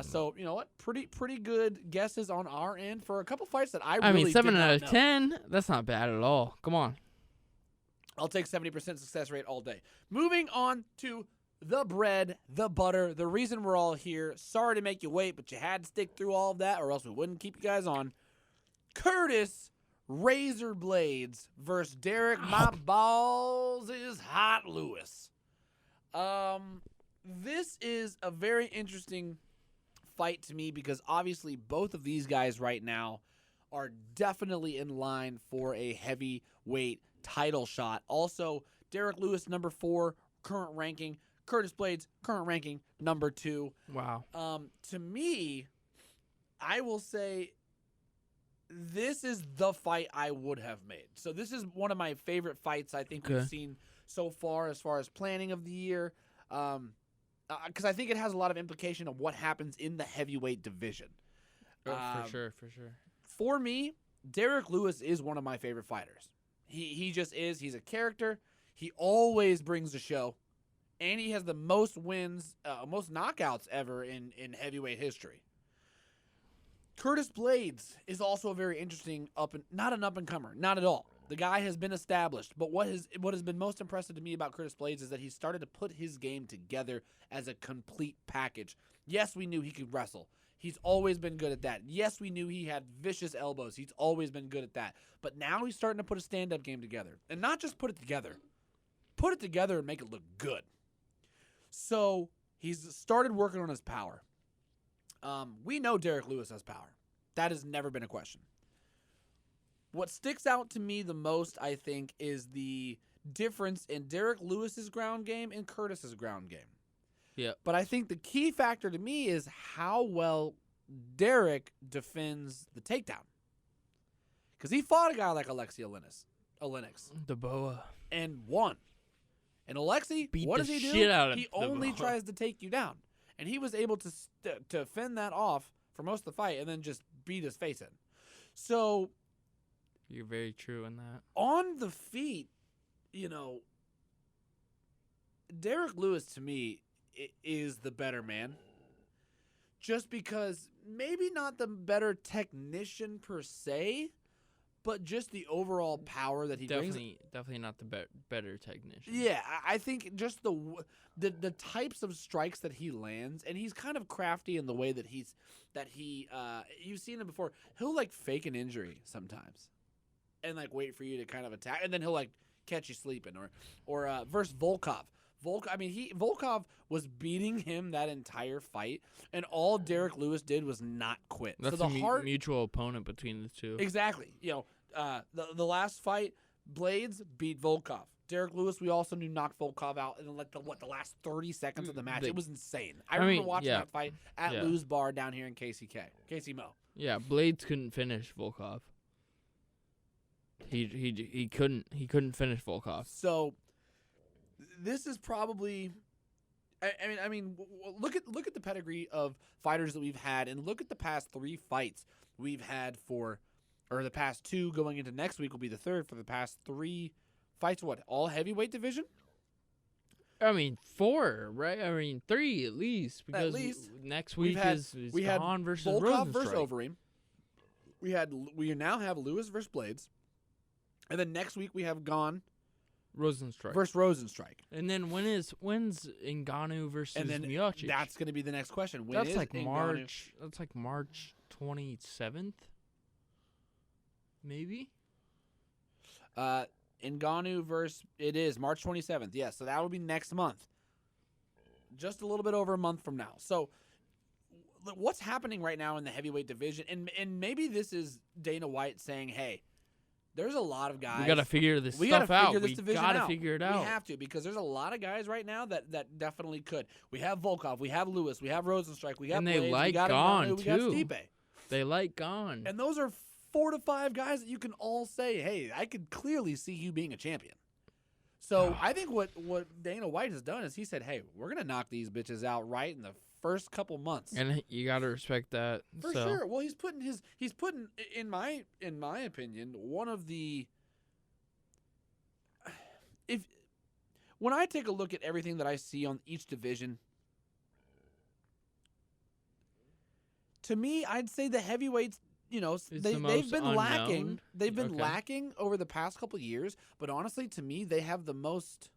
So you know what? Pretty good guesses on our end for a couple fights that I really 7 did not out of know. 10. That's not bad at all. Come on. I'll take 70% success rate all day. Moving on to the bread, the butter, the reason we're all here. Sorry to make you wait, but you had to stick through all of that, or else we wouldn't keep you guys on. Curtis Razor Blaydes versus Derrick My Balls is Hot Lewis. This is a very interesting fight to me because obviously both of these guys right now are definitely in line for a heavyweight title shot. Also, Derrick Lewis, number 4, current ranking. Curtis Blaydes, current ranking, number 2. Wow. To me, I will say this is the fight I would have made. So this is one of my favorite fights I think we've seen so far as planning of the year. Because I think it has a lot of implication of what happens in the heavyweight division. For sure. For me, Derrick Lewis is one of my favorite fighters. He just is. He's a character. He always brings the show. And he has the most wins, most knockouts ever in heavyweight history. Curtis Blaydes is also a very interesting not an up-and-comer, not at all. The guy has been established. But what has been most impressive to me about Curtis Blaydes is that he started to put his game together as a complete package. Yes, we knew he could wrestle. He's always been good at that. Yes, we knew he had vicious elbows. He's always been good at that. But now he's starting to put a stand-up game together. And not just put it together. Put it together and make it look good. So he's started working on his power. We know Derrick Lewis has power. That has never been a question. What sticks out to me the most, I think, is the difference in Derrick Lewis's ground game and Curtis's ground game. Yeah. But I think the key factor to me is how well Derrick defends the takedown. Because he fought a guy like Alexi Olenix. The boa. And won. And Alexi, Beat what the does he do? shit out of He the only boa. tries to take you down. And he was able to fend that off for most of the fight and then just beat his face in. So You're very true in that. on the feet, Derrick Lewis to me is the better man. Just because maybe not the better technician per se, but just the overall power that he brings. Definitely not the better technician. Yeah, I think just the types of strikes that he lands, and he's kind of crafty in the way that you've seen him before. He'll like fake an injury sometimes, and like wait for you to kind of attack, and then he'll like catch you sleeping, or versus Volkov. Volkov was beating him that entire fight, and all Derrick Lewis did was not quit. That's so a mutual opponent between the two. Exactly. The last fight, Blaydes beat Volkov. Derrick Lewis, we also knew, knocked Volkov out in the last 30 seconds of the match. It was insane. I remember watching that fight at Lou's Bar down here in Casey Mo. Yeah, Blaydes couldn't finish Volkov. He couldn't finish Volkov. So this is probably, I mean, look at the pedigree of fighters that we've had, and look at the past 3 fights we've had or the past 2 going into next week will be the third for the past 3 fights. What, all heavyweight division? I mean 4, right? I mean 3 at least, because next week is Gahn versus Volkov Rosenstrike. versus Overeem. We now have Lewis versus Blaydes, and then next week we have Gahn Rosenstrike versus Rosenstrike. And then when's Ngano versus Miocic? That's going to be the next question. That's like March 27th, maybe. Ngano versus, it is March 27th. Yes, so that will be next month. Just a little bit over a month from now. So what's happening right now in the heavyweight division, and maybe this is Dana White saying, hey, there's a lot of guys. We got to figure this stuff out. We got to figure it out. We have to, because there's a lot of guys right now that definitely could. We have Volkov, we have Lewis, we have Rosenstrike, we got and Blaydes, they like we got Gahn, Ngano, we got too. Stipe. They like Gahn. And those are 4 to 5 guys that you can all say, hey, I could clearly see you being a champion. So I think what Dana White has done is he said, hey, we're going to knock these bitches out right in the first couple months. And you got to respect that. For sure. Well, he's putting in my opinion, one of the, when I take a look at everything that I see on each division, to me, I'd say the heavyweights, they've been lacking. They've been lacking over the past couple of years, but honestly, to me, they have the most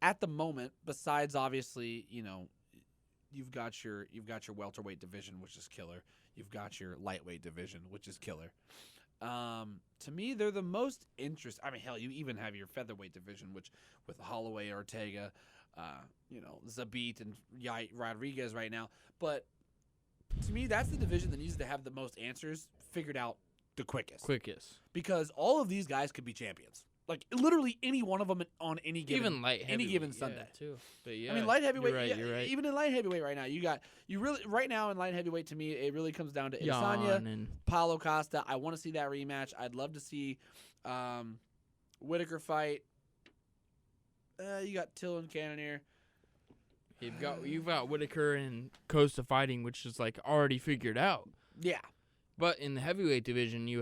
at the moment. Besides, obviously, you've got your welterweight division, which is killer. You've got your lightweight division, which is killer. To me, they're the most interesting. I mean, hell, you even have your featherweight division, which with Holloway, Ortega, Zabit, and Rodriguez right now. But to me, that's the division that needs to have the most answers figured out the quickest. Because all of these guys could be champions. Like, literally any one of them on any given Sunday. Too. But yeah, I mean, light heavyweight. You're right. Even in light heavyweight right now, right now in light heavyweight, to me, it really comes down to Adesanya and Paulo Costa. I want to see that rematch. I'd love to see Whitaker fight. You got Till and Cannonier. You've got Whitaker and Costa fighting, which is like already figured out. Yeah. But in the heavyweight division, you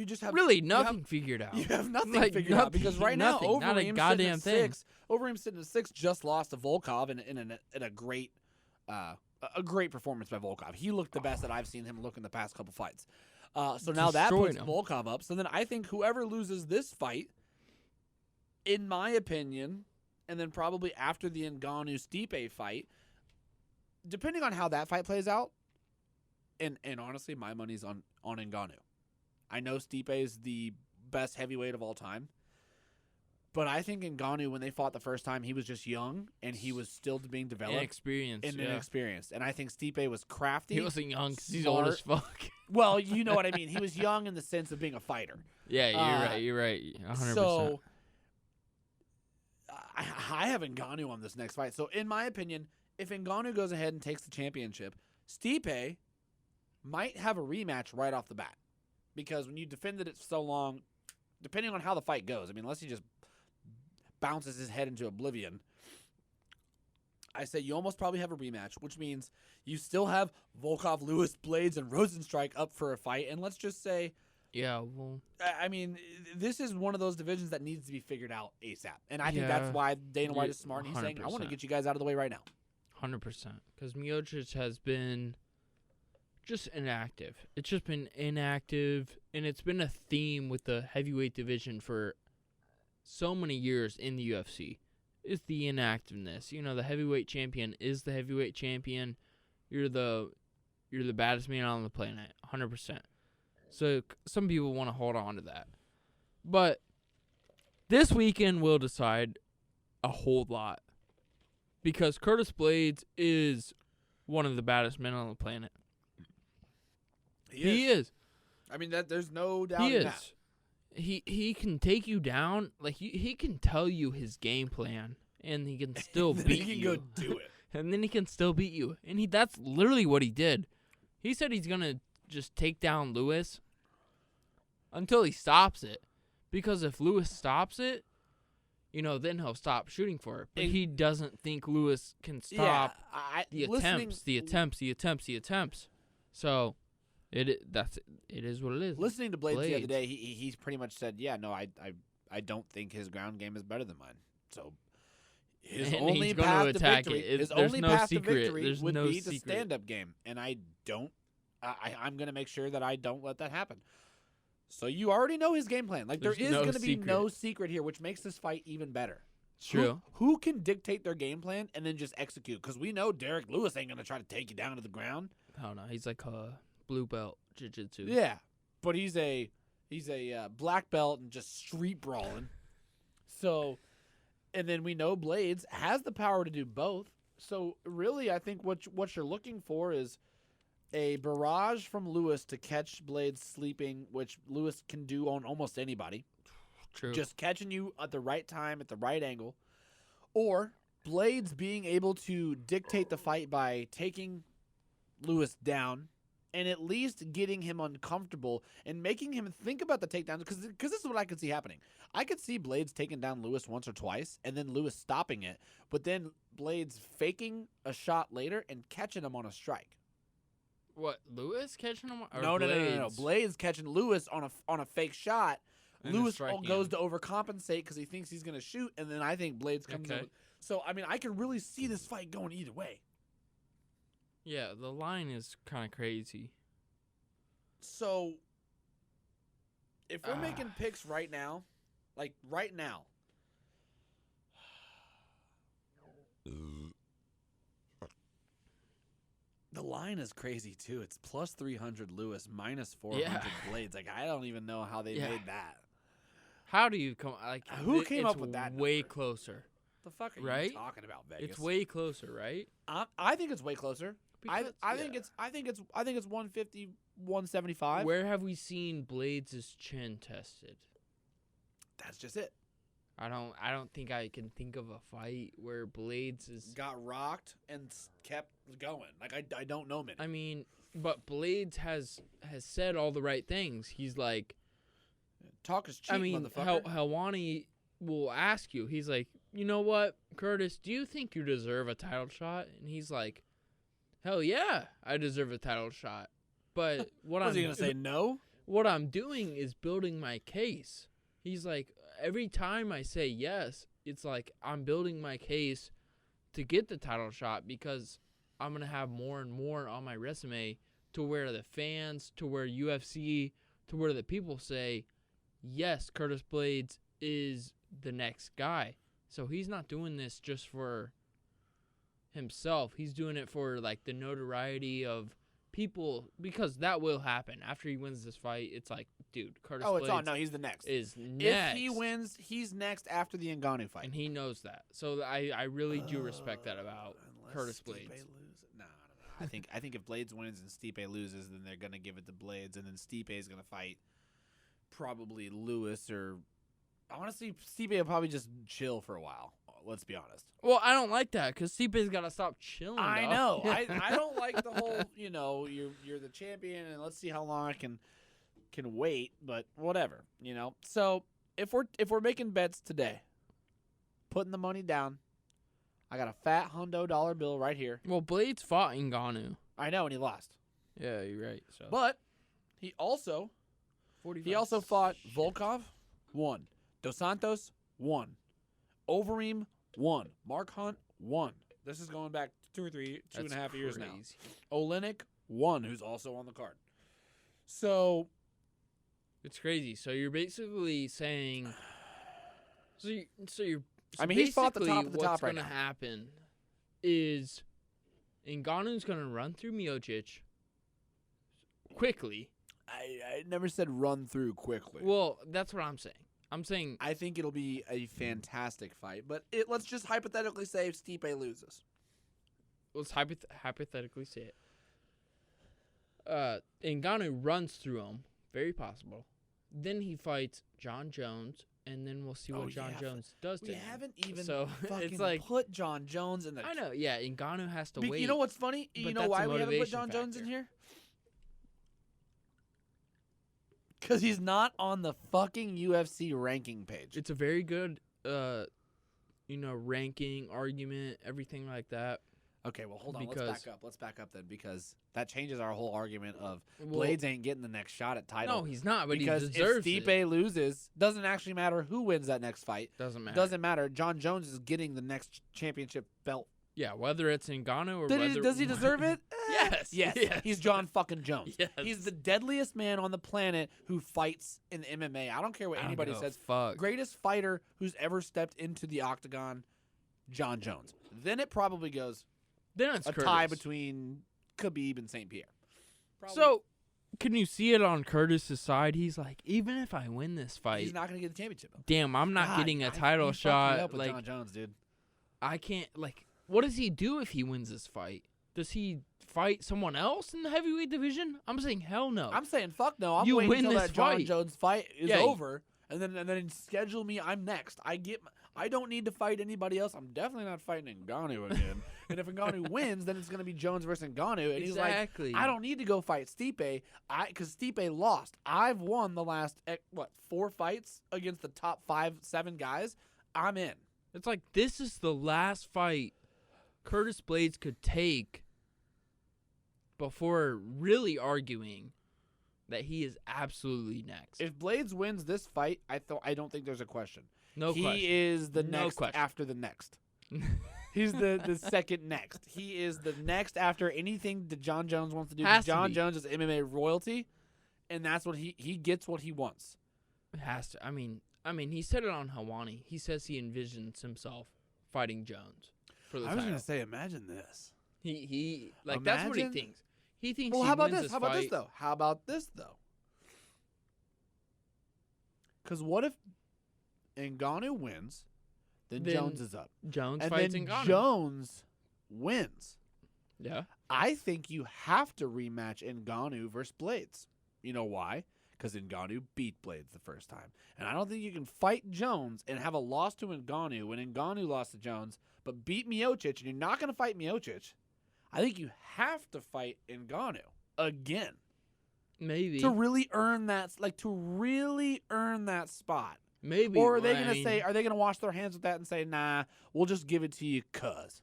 just have really nothing figured out. You have nothing figured out because right now Overeem's sitting at 6. Overeem's sitting at 6, just lost to Volkov in a great a great performance by Volkov. He looked the best that I've seen him look in the past couple fights. So now that puts Volkov up. So then I think whoever loses this fight, in my opinion, and then probably after the Ngannou-Stipe fight, depending on how that fight plays out, and honestly, my money's on Ngano. I know Stipe is the best heavyweight of all time, but I think Ngano, when they fought the first time, he was just young and he was still being developed. Inexperienced. And I think Stipe was crafty. He wasn't young because he's old as fuck. Well, you know what I mean. He was young in the sense of being a fighter. Yeah, you're right. 100%. So I have Ngannou on this next fight. So in my opinion, if Ngannou goes ahead and takes the championship, Stipe might have a rematch right off the bat. Because when you defended it so long, depending on how the fight goes, I mean, unless he just bounces his head into oblivion, I say you almost probably have a rematch, which means you still have Volkov, Lewis, Blaydes, and Rosenstrike up for a fight. And let's just say, yeah, well, I mean, this is one of those divisions that needs to be figured out ASAP. And I think that's why Dana White is smart. And he's saying, I want to get you guys out of the way right now. 100%. Because Miocic has been just inactive. It's just been inactive, and it's been a theme with the heavyweight division for so many years in the UFC. It's the inactiveness. You know, the heavyweight champion is the heavyweight champion. You're the baddest man on the planet, 100%. So some people want to hold on to that. But this weekend will decide a whole lot. Because Curtis Blaydes is one of the baddest men on the planet. He is. I mean, there's no doubt in that. He can take you down. Like, he can tell you his game plan, and he can still beat you. He can go do it. And then he can still beat you. And that's literally what he did. He said he's going to just take down Lewis until he stops it. Because if Lewis stops it, you know, then he'll stop shooting for it. But he doesn't think Lewis can stop the attempts. So it is what it is. Listening to Blaydes the other day, he pretty much said, yeah, no, I don't think his ground game is better than mine. So his only path to victory would be the stand-up game. And I'm going to make sure that I don't let that happen. So you already know his game plan. Like, there is going to be no secret here, which makes this fight even better. True. Who can dictate their game plan and then just execute? Because we know Derrick Lewis ain't going to try to take you down to the ground. Oh, no. He's like a blue belt jiu-jitsu. Yeah. But he's a black belt and just street brawling. So, and then we know Blaydes has the power to do both. So, really, I think what you're looking for is a barrage from Lewis to catch Blaydes sleeping, which Lewis can do on almost anybody. True. Just catching you at the right time, at the right angle. Or Blaydes being able to dictate the fight by taking Lewis down and at least getting him uncomfortable and making him think about the takedowns. Because this is what I could see happening. I could see Blaydes taking down Lewis once or twice and then Lewis stopping it, but then Blaydes faking a shot later and catching him on a strike. What, Lewis catching him? Or No. Blaydes? Blaydes catching Lewis on a fake shot. And Lewis goes to overcompensate because he thinks he's going to shoot, and then I think Blaydes comes over. So, I mean, I can really see this fight going either way. Yeah, the line is kind of crazy. So, if we're making picks right now, like right now, the line is crazy too. It's plus 300 Lewis, minus 400 Blaydes. Like, I don't even know how they made that. How do you come? Like, who came up with that? Way closer. The fuck are you talking about, Vegas? It's way closer, right? I think it's way closer. I think it's 150, 175. Where have we seen Blaydes' chin tested? That's just it. I don't think I can think of a fight where Blaydes got rocked and kept going. Like, I don't know many. I mean, but Blaydes has said all the right things. He's like, talk is cheap, motherfucker. Helwani will ask you. He's like, you know what, Curtis? Do you think you deserve a title shot? And he's like, hell yeah, I deserve a title shot. But what was he gonna say? No. What I'm doing is building my case. He's like, every time I say yes, it's like I'm building my case to get the title shot because I'm going to have more and more on my resume to where the fans, to where UFC, to where the people say, yes, Curtis Blaydes is the next guy. So he's not doing this just for himself. He's doing it for, like, the notoriety of people, because that will happen. After he wins this fight, it's like, dude, Curtis Blaydes it's on. No, he's the next. Is next. If he wins, he's next after the Ngannou fight. And he knows that. So I really do respect that about Curtis Blaydes. No. I think if Blaydes wins and Stipe loses, then they're going to give it to Blaydes, and then Stipe is going to fight probably Lewis, or honestly, Stipe will probably just chill for a while. Let's be honest. Well, I don't like that because Stipe's got to stop chilling. I know. I don't like the whole, you're the champion, and let's see how long I can wait, but whatever, So if we're making bets today, putting the money down, I got a fat $100 bill right here. Well, Blaydes fought Ngano. I know, and he lost. Yeah, you're right. So. But he also fought Volkov, won. Dos Santos, won. Overeem, won. Mark Hunt, won. This is going back 2 or 3, 2.5 years now. Oleinik, won, who's also on the card. So it's crazy. So you're basically saying, he's fought the top of the top right now. What's going to happen is Ngannou's going to run through Miocic quickly. I never said run through quickly. Well, that's what I'm saying. I think it'll be a fantastic fight, but let's just hypothetically say if Stipe loses. Let's hypothetically say it. Ngannou runs through him, very possible. Then he fights Jon Jones, and then we'll see what Jon Jones does to him. We haven't even fucking put Jon Jones in the... I know, yeah, Ngannou has to wait. You know what's funny? You know why we haven't put Jon Jones in here? Because he's not on the fucking UFC ranking page. It's a very good, ranking, argument, everything like that. Okay, well, hold on. Let's back up then, because that changes our whole argument of Blaydes ain't getting the next shot at title. No, he's not, but because he deserves if Stipe loses, doesn't actually matter who wins that next fight. Doesn't matter. Jon Jones is getting the next championship belt. Yeah, whether it's Ngano or does he deserve it? Yes. He's Jon fucking Jones. Yes. He's the deadliest man on the planet who fights in MMA. I don't care what anybody says. Greatest fighter who's ever stepped into the octagon, Jon Jones. Then it probably goes tie between Khabib and St. Pierre. So, can you see it on Curtis's side? He's like, even if I win this fight, he's not going to get the championship. Damn, I'm not getting a title shot. Up with Jon Jones, dude. I can't, what does he do if he wins this fight? Does he fight someone else in the heavyweight division? I'm saying hell no. I'm saying fuck no. I'm waiting until that Jon Jones fight is over, and then schedule me. I'm next. I don't need to fight anybody else. I'm definitely not fighting Ngano again. And if Ngano wins, then it's going to be Jones versus Ngano. And he's like, I don't need to go fight Stipe because Stipe lost. I've won the last 4 fights against the top 5, 7 guys. I'm in. It's like this is the last fight Curtis Blaydes could take before really arguing that he is absolutely next. If Blaydes wins this fight, I don't think there's a question. Question. He is the next after the next. He's the second next. He is the next after anything that Jon Jones wants to do. Jon Jones is MMA royalty, and that's what he gets what he wants. It has to. I mean, he said it on Hawani. He says he envisions himself fighting Jones for the title. I was going to say, imagine this. He that's what he thinks. He thinks. Well, how about this? How about this though? Because what if Ngannou wins, then Jones is up. Jones fights Ngano. Jones wins. Yeah. I think you have to rematch Ngannou versus Blaydes. You know why? Because Ngannou beat Blaydes the first time. And I don't think you can fight Jones and have a loss to Ngannou when Ngannou lost to Jones, but beat Miocic, and you're not going to fight Miocic. I think you have to fight Ngano again. Maybe. To really earn that spot. Maybe. Or are they going to say, are they going to wash their hands with that and say, nah, we'll just give it to you cuz?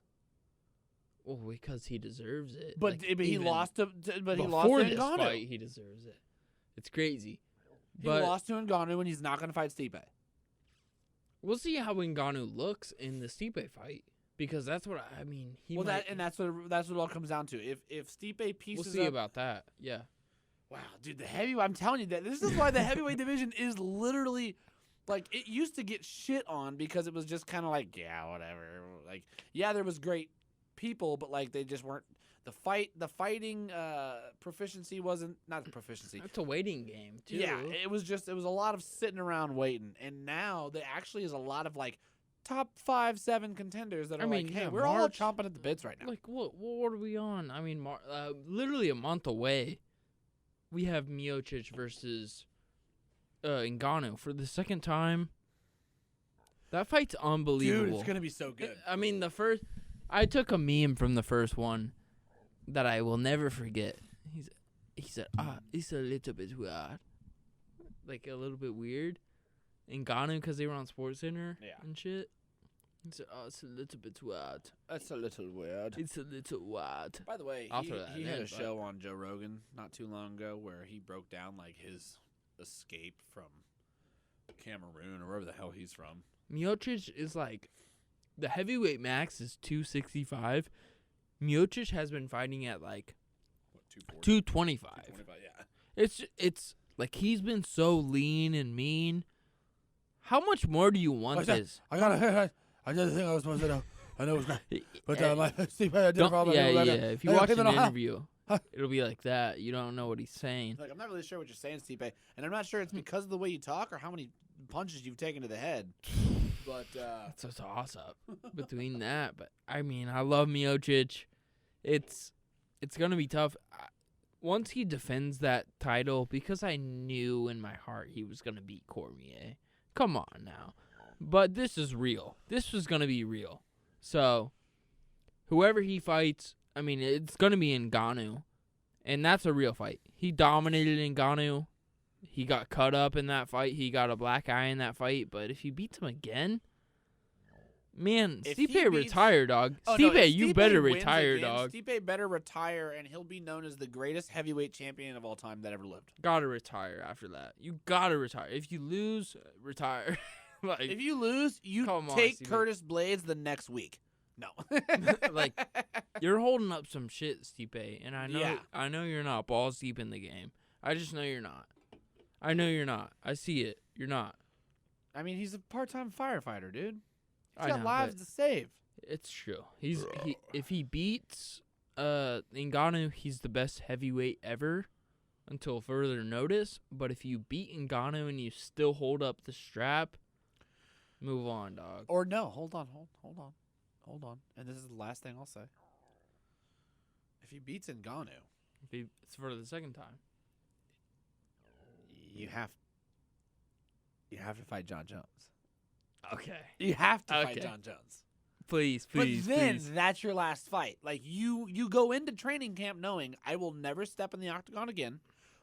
Well, because he deserves it. But he lost to Ngannou. Before this fight, he deserves it. It's crazy. He lost to Ngano and he's not going to fight Stipe. We'll see how Ngano looks in the Stipe fight. Because that's what I mean. That's what it all comes down to. If Stipe pieces, we'll see about that. Yeah. Wow, dude, the heavyweight. I'm telling you that this is why the heavyweight division is literally like it used to get shit on because it was just kind of like whatever. Like there was great people, but like they just weren't the fighting proficiency wasn't not the proficiency. It's a waiting game too. Yeah, it was a lot of sitting around waiting, and now there actually is a lot of like top 5-7 contenders that are we're all chomping at the bits right now. Like what are we on? I mean, literally a month away. We have Miocic versus Ngano for the second time. That fight's unbelievable. Dude, it's going to be so good. I mean, I took a meme from the first one that I will never forget. He said, it's a little bit weird. Like, a little bit weird. Ngano, because they were on SportsCenter and shit. He said, it's a little bit weird. That's a little weird. It's a little weird. By the way, he had a show on Joe Rogan not too long ago where he broke down like his escape from Cameroon or wherever the hell he's from. Miocic is like, the heavyweight max is 265. Miocic has been fighting at like 225. 225, yeah. It's like he's been so lean and mean. How much more do you want this? I did the thing I was supposed to do. I know it was great. But if you watch an interview, it'll be like that. You don't know what he's saying. Like, I'm not really sure what you're saying, Stipe, and I'm not sure it's because of the way you talk or how many punches you've taken to the head. But it's a toss-up between that. But, I mean, I love Miocic. It's going to be tough. Once he defends that title, because I knew in my heart he was going to beat Cormier. Come on now. But this is real. This was going to be real. So, whoever he fights, I mean, it's going to be Ngano. And that's a real fight. He dominated Ngano. He got cut up in that fight. He got a black eye in that fight. But if he beats him again, man, Stipe retire, dog. Stipe, you better retire, dog. Stipe better retire, and he'll be known as the greatest heavyweight champion of all time that ever lived. Gotta retire after that. You gotta retire. If you lose, retire. Like, if you lose, you take Curtis Blaydes the next week. No. Like, you're holding up some shit, Stipe, and I know you're not balls deep in the game. I just know you're not. I know you're not. I see it. You're not. I mean, he's a part-time firefighter, dude. He's got lives to save. It's true. If he beats Ngano, he's the best heavyweight ever until further notice. But if you beat Ngano and you still hold up the strap, move on, dog. Or no, hold on. And this is the last thing I'll say. If he beats Ngano, it's for the second time. You have to fight Jon Jones. Okay. You have to fight Jon Jones. Please. But then that's your last fight. Like you go into training camp knowing I will never step in the octagon again.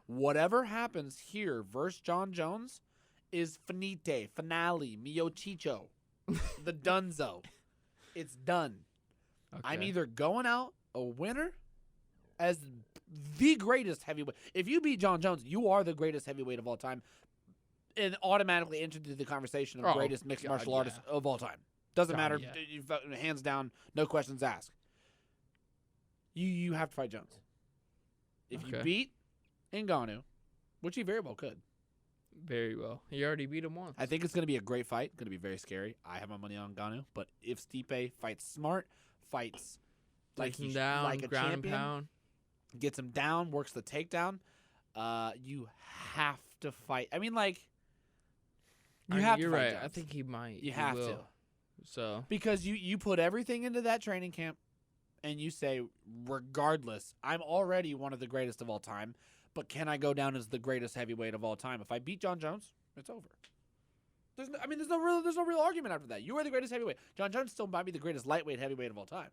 Whatever happens here versus Jon Jones is finale, mio chicho, the dunzo. It's done. Okay. I'm either going out a winner as the greatest heavyweight. If you beat Jon Jones, you are the greatest heavyweight of all time. And automatically entered into the conversation of greatest mixed martial artist of all time. Doesn't matter. Yeah. Hands down, no questions asked. You have to fight Jones. If you beat Ngannou, which he very well could. Very well. He already beat him once. I think it's going to be a great fight. Going to be very scary. I have my money on Ngannou. But if Stipe fights smart, fights takes him down, like a ground champion, and pound, gets him down, works the takedown, you have to fight. I mean, like, you have to fight right. Jones. I think he might. You have to. So because you put everything into that training camp, and you say, regardless, I'm already one of the greatest of all time, but can I go down as the greatest heavyweight of all time? If I beat Jon Jones, it's over. There's no real argument after that. You are the greatest heavyweight. Jon Jones still might be the greatest lightweight heavyweight of all time.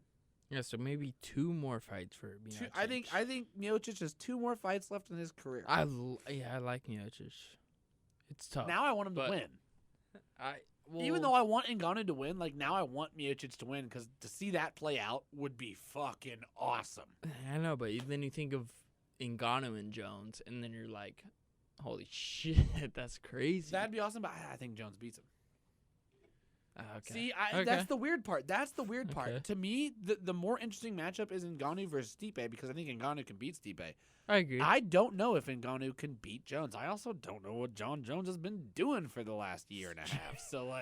Yeah, so maybe 2 more fights for Miocic. I think Miocic has 2 more fights left in his career. I like Miocic. It's tough. Now I want him to win. Even though I want Ngannou to win, like now I want Miocic to win because to see that play out would be fucking awesome. I know, but then you think of Ngano and Jones, and then you're like, holy shit, that's crazy. That'd be awesome, but I think Jones beats him. Okay. See, Okay. that's the weird part. That's the weird part. Okay. To me, the more interesting matchup is Ngannou versus Stipe because I think Ngannou can beat Stipe. I agree. I don't know if Ngannou can beat Jones. I also don't know what Jon Jones has been doing for the last year and a half. So,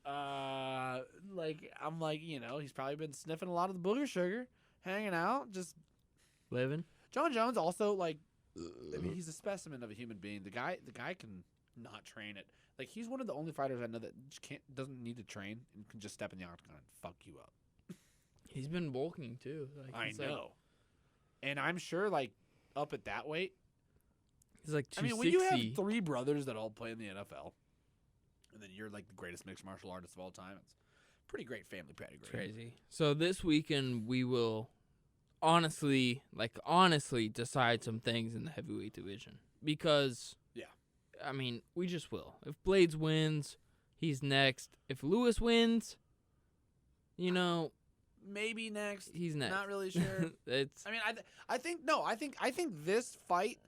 I'm like, he's probably been sniffing a lot of the booger sugar, hanging out, just Living. Jon Jones also, I mean, he's a specimen of a human being. The guy can not train it. Like, he's one of the only fighters I know that just doesn't need to train and can just step in the octagon and fuck you up. He's been bulking, too. I know. And I'm sure, up at that weight. He's like 260. I mean, when you have 3 brothers that all play in the NFL, and then you're, the greatest mixed martial artist of all time, it's pretty great family pedigree. It's crazy. So this weekend, we will honestly decide some things in the heavyweight division. Because, I mean, we just will. If Blaydes wins, he's next. If Lewis wins, maybe next. He's next. Not really sure. I mean, I think this fight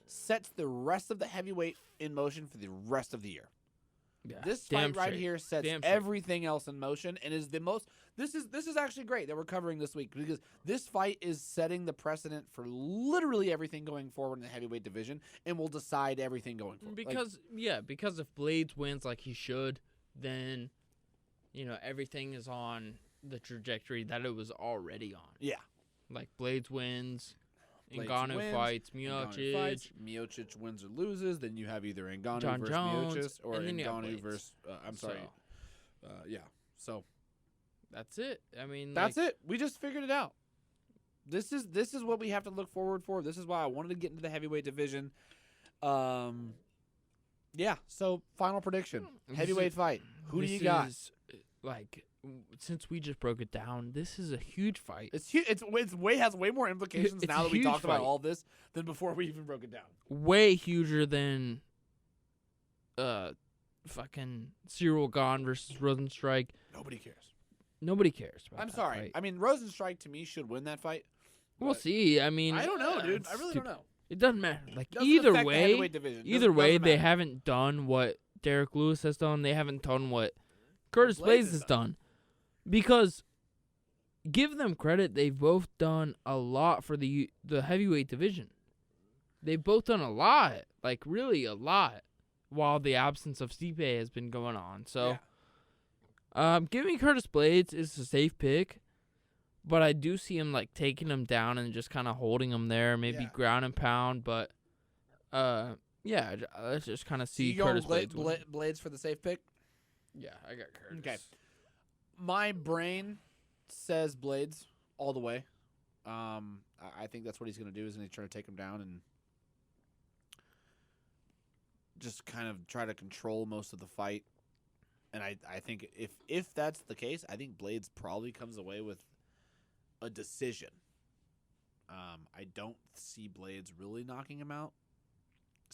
sets the rest of the heavyweight in motion for the rest of the year. Yeah, this fight right here sets everything else in motion and is the most. This is actually great that we're covering this week because this fight is setting the precedent for literally everything going forward in the heavyweight division and will decide everything going forward. Because if Blaydes wins like he should, then everything is on the trajectory that it was already on. Yeah. Like Blaydes wins, Ngano fights Miocic. Miocic wins or loses, then you have either Ngano Jon versus Jones, Miocic or Ngano versus yeah. So that's it. I mean, that's it. We just figured it out. This is what we have to look forward for. This is why I wanted to get into the heavyweight division. Yeah. So final prediction: heavyweight fight. Who do you got? Since we just broke it down, this is a huge fight. It's huge. Has way more implications now that we talked about all this than before we even broke it down. Way huger than fucking Cyril Gahn versus Rosenstrike. Nobody cares. About I'm that sorry. fight. I mean, Rosenstrike to me should win that fight. We'll see. I mean, I don't know, dude. I really don't know. It doesn't matter. Either way, they haven't done what Derrick Lewis has done. They haven't done what Curtis Blaydes has done. Because, give them credit, they've both done a lot for the heavyweight division. They've both done a lot, really a lot, while the absence of Stipe has been going on. So, giving Curtis Blaydes is a safe pick, but I do see him taking him down and just kind of holding him there, maybe ground and pound. But, let's just kind of see Curtis Blaydes win. Blaydes for the safe pick. Yeah, I got Curtis. Okay. My brain says Blaydes all the way. I think that's what he's going to do is he's trying to take him down and just kind of try to control most of the fight. And I think if that's the case, I think Blaydes probably comes away with a decision. I don't see Blaydes really knocking him out,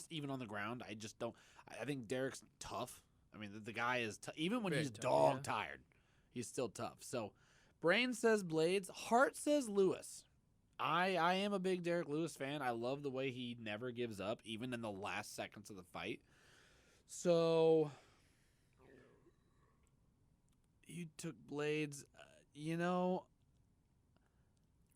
even on the ground. I just don't. I think Derrick's tough. I mean, the guy is even when he's dog tired, he's still tough. So, brain says Blaydes, heart says Lewis. I am a big Derrick Lewis fan. I love the way he never gives up, even in the last seconds of the fight. So, you took Blaydes.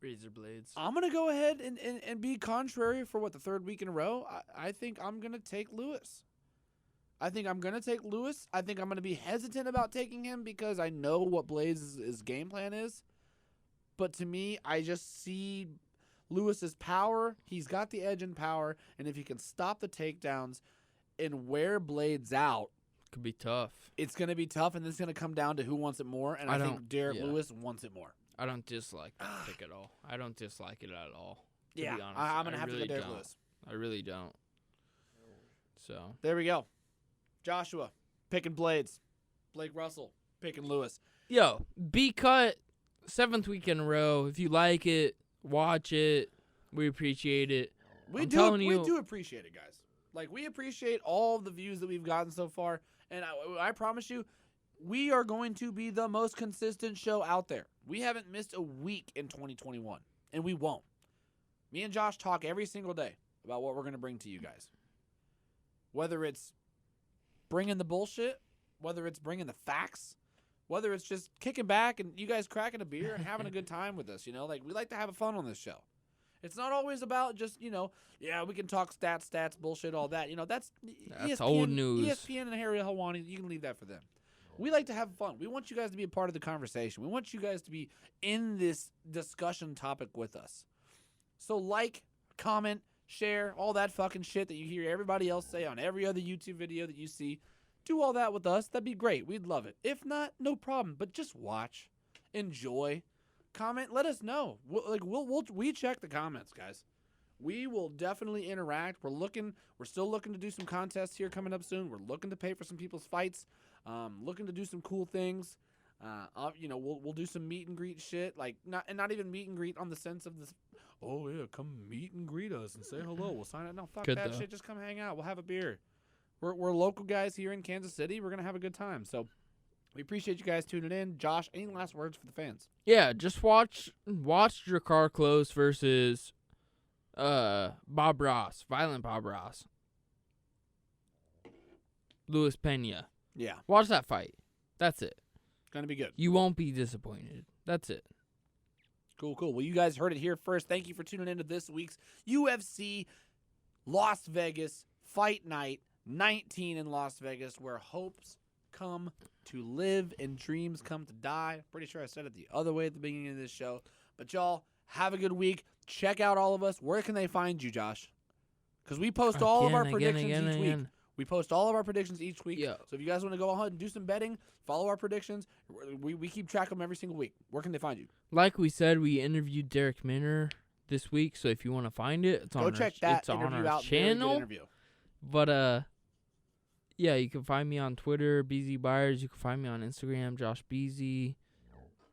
Razor blades. I'm going to go ahead and be contrary for the third week in a row. I think I'm going to take Lewis. I think I'm going to be hesitant about taking him because I know what Blaydes' game plan is. But to me, I just see Lewis's power. He's got the edge in power. And if he can stop the takedowns and wear Blaydes out, could be tough. It's going to be tough, and it's going to come down to who wants it more. And I think Derrick Lewis wants it more. I don't dislike that pick at all. I don't dislike it at all. To be honest. I'm going to have to go Derrick Lewis. I really don't. So there we go. Joshua picking Blaydes. Blake Russell picking Lewis. Yo, B cut 7th week in a row. If you like it, watch it. We appreciate it. We do appreciate it, guys. We appreciate all the views that we've gotten so far, and I promise you, we are going to be the most consistent show out there. We haven't missed a week in 2021, and we won't. Me and Josh talk every single day about what we're going to bring to you guys. Whether it's bringing the bullshit, whether it's bringing the facts, whether it's just kicking back and you guys cracking a beer and having a good time with us. Like, we like to have fun on this show. It's not always about just, we can talk stats, bullshit, all that. That's ESPN, old news. ESPN and Harry Helwani, you can leave that for them. We like to have fun. We want you guys to be a part of the conversation. We want you guys to be in this discussion topic with us. So like, comment, share, all that fucking shit that you hear everybody else say on every other YouTube video that you see. Do all that with us. That'd be great. We'd love it. If not, no problem. But just watch, enjoy, comment. Let us know. We check the comments, guys. We will definitely interact. We're still looking to do some contests here coming up soon. We're looking to pay for some people's fights. Looking to do some cool things. We'll do some meet and greet shit. Like not even meet and greet on the sense of this. Oh yeah, come meet and greet us and say hello. We'll sign it. No, fuck that shit. Just come hang out. We'll have a beer. We're local guys here in Kansas City. We're gonna have a good time. So we appreciate you guys tuning in. Josh, any last words for the fans? Yeah, just watch Dracar close versus Bob Ross, Violent Bob Ross, Luis Pena. Yeah. Watch that fight. That's it. Gonna be good. You won't be disappointed. That's it. Cool. Well, you guys heard it here first. Thank you for tuning into this week's UFC Las Vegas Fight Night 19 in Las Vegas, where hopes come to live and dreams come to die. Pretty sure I said it the other way at the beginning of this show. But y'all, have a good week. Check out all of us. Where can they find you, Josh? Because we post all of our predictions each week. We post all of our predictions each week. Yeah. So if you guys want to go ahead and do some betting, follow our predictions. We keep track of them every single week. Where can they find you? Like we said, we interviewed Derrick Minner this week, so if you want to find it, it's on our channel. But yeah, you can find me on Twitter, BZ Byers. You can find me on Instagram, Josh BZ.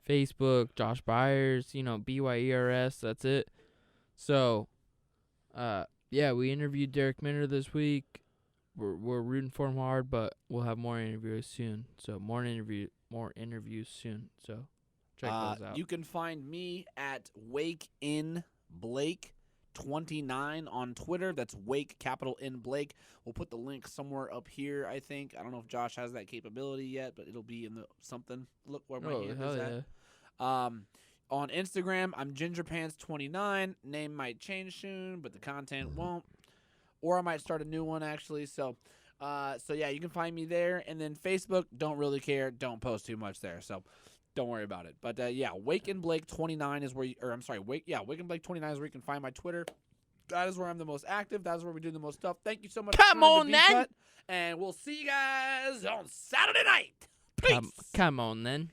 Facebook, Josh Byers. BYERS. That's it. So, yeah, we interviewed Derrick Minner this week. We're rooting for him hard, but we'll have more interviews soon. So more interviews soon. So check those out. You can find me at Wake in Blake 29 on Twitter. That's Wake capital N Blake. We'll put the link somewhere up here. I think. I don't know if Josh has that capability yet, but it'll be in the something. Look where my hand is at. Yeah. On Instagram, I'm GingerPants29. Name might change soon, but the content won't. Or I might start a new one, actually. So yeah, you can find me there. And then Facebook, don't really care. Don't post too much there. So don't worry about it. But, yeah, Wake and Blake 29 is where Wake and Blake 29 is where you can find my Twitter. That is where I'm the most active. That is where we do the most stuff. Thank you so much. Come on, then. And we'll see you guys on Saturday night. Peace. Come on, then.